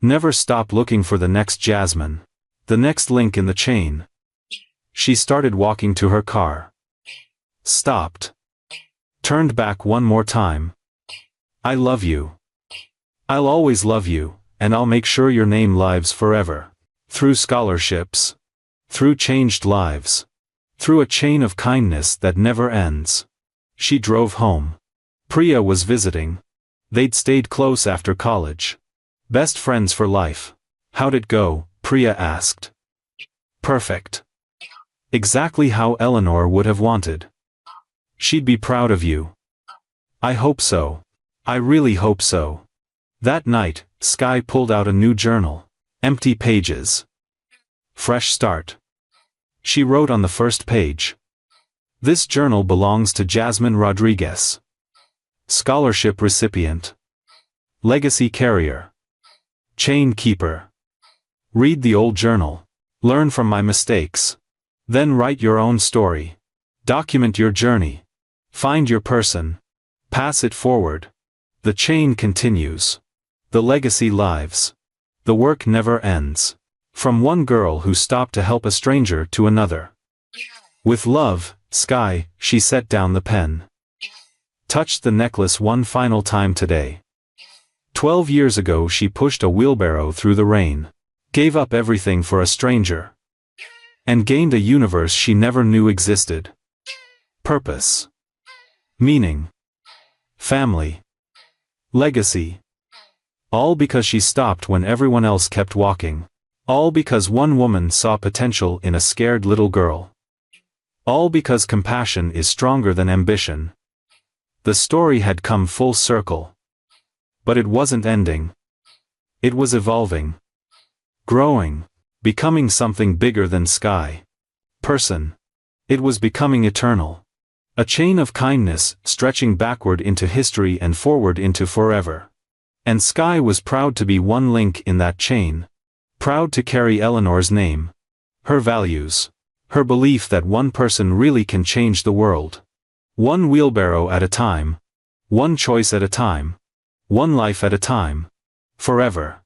A: Never stop looking for the next Jasmine. The next link in the chain. She started walking to her car. Stopped. Turned back one more time. I love you. I'll always love you, and I'll make sure your name lives forever. Through scholarships. Through changed lives. Through a chain of kindness that never ends. She drove home. Priya was visiting. They'd stayed close after college. Best friends for life. How'd it go? Priya asked. Perfect. Exactly how Eleanor would have wanted. She'd be proud of you. I hope so. I really hope so. That night, Sky pulled out a new journal. Empty pages. Fresh start. She wrote on the first page. This journal belongs to Jasmine Rodriguez. Scholarship recipient. Legacy carrier. Chain keeper. Read the old journal. Learn from my mistakes. Then write your own story. Document your journey. Find your person. Pass it forward. The chain continues. The legacy lives. The work never ends. From one girl who stopped to help a stranger to another. With love, Sky, she set down the pen. Touched the necklace one final time today. 12 years ago she pushed a wheelbarrow through the rain. Gave up everything for a stranger. And gained a universe she never knew existed. Purpose. Meaning. Family. Legacy. All because she stopped when everyone else kept walking. All because one woman saw potential in a scared little girl. All because compassion is stronger than ambition. The story had come full circle. But it wasn't ending. It was evolving. Growing. Becoming something bigger than Sky. Person. It was becoming eternal. A chain of kindness, stretching backward into history and forward into forever. And Sky was proud to be one link in that chain. Proud to carry Eleanor's name. Her values. Her belief that one person really can change the world. One wheelbarrow at a time. One choice at a time. One life at a time. Forever.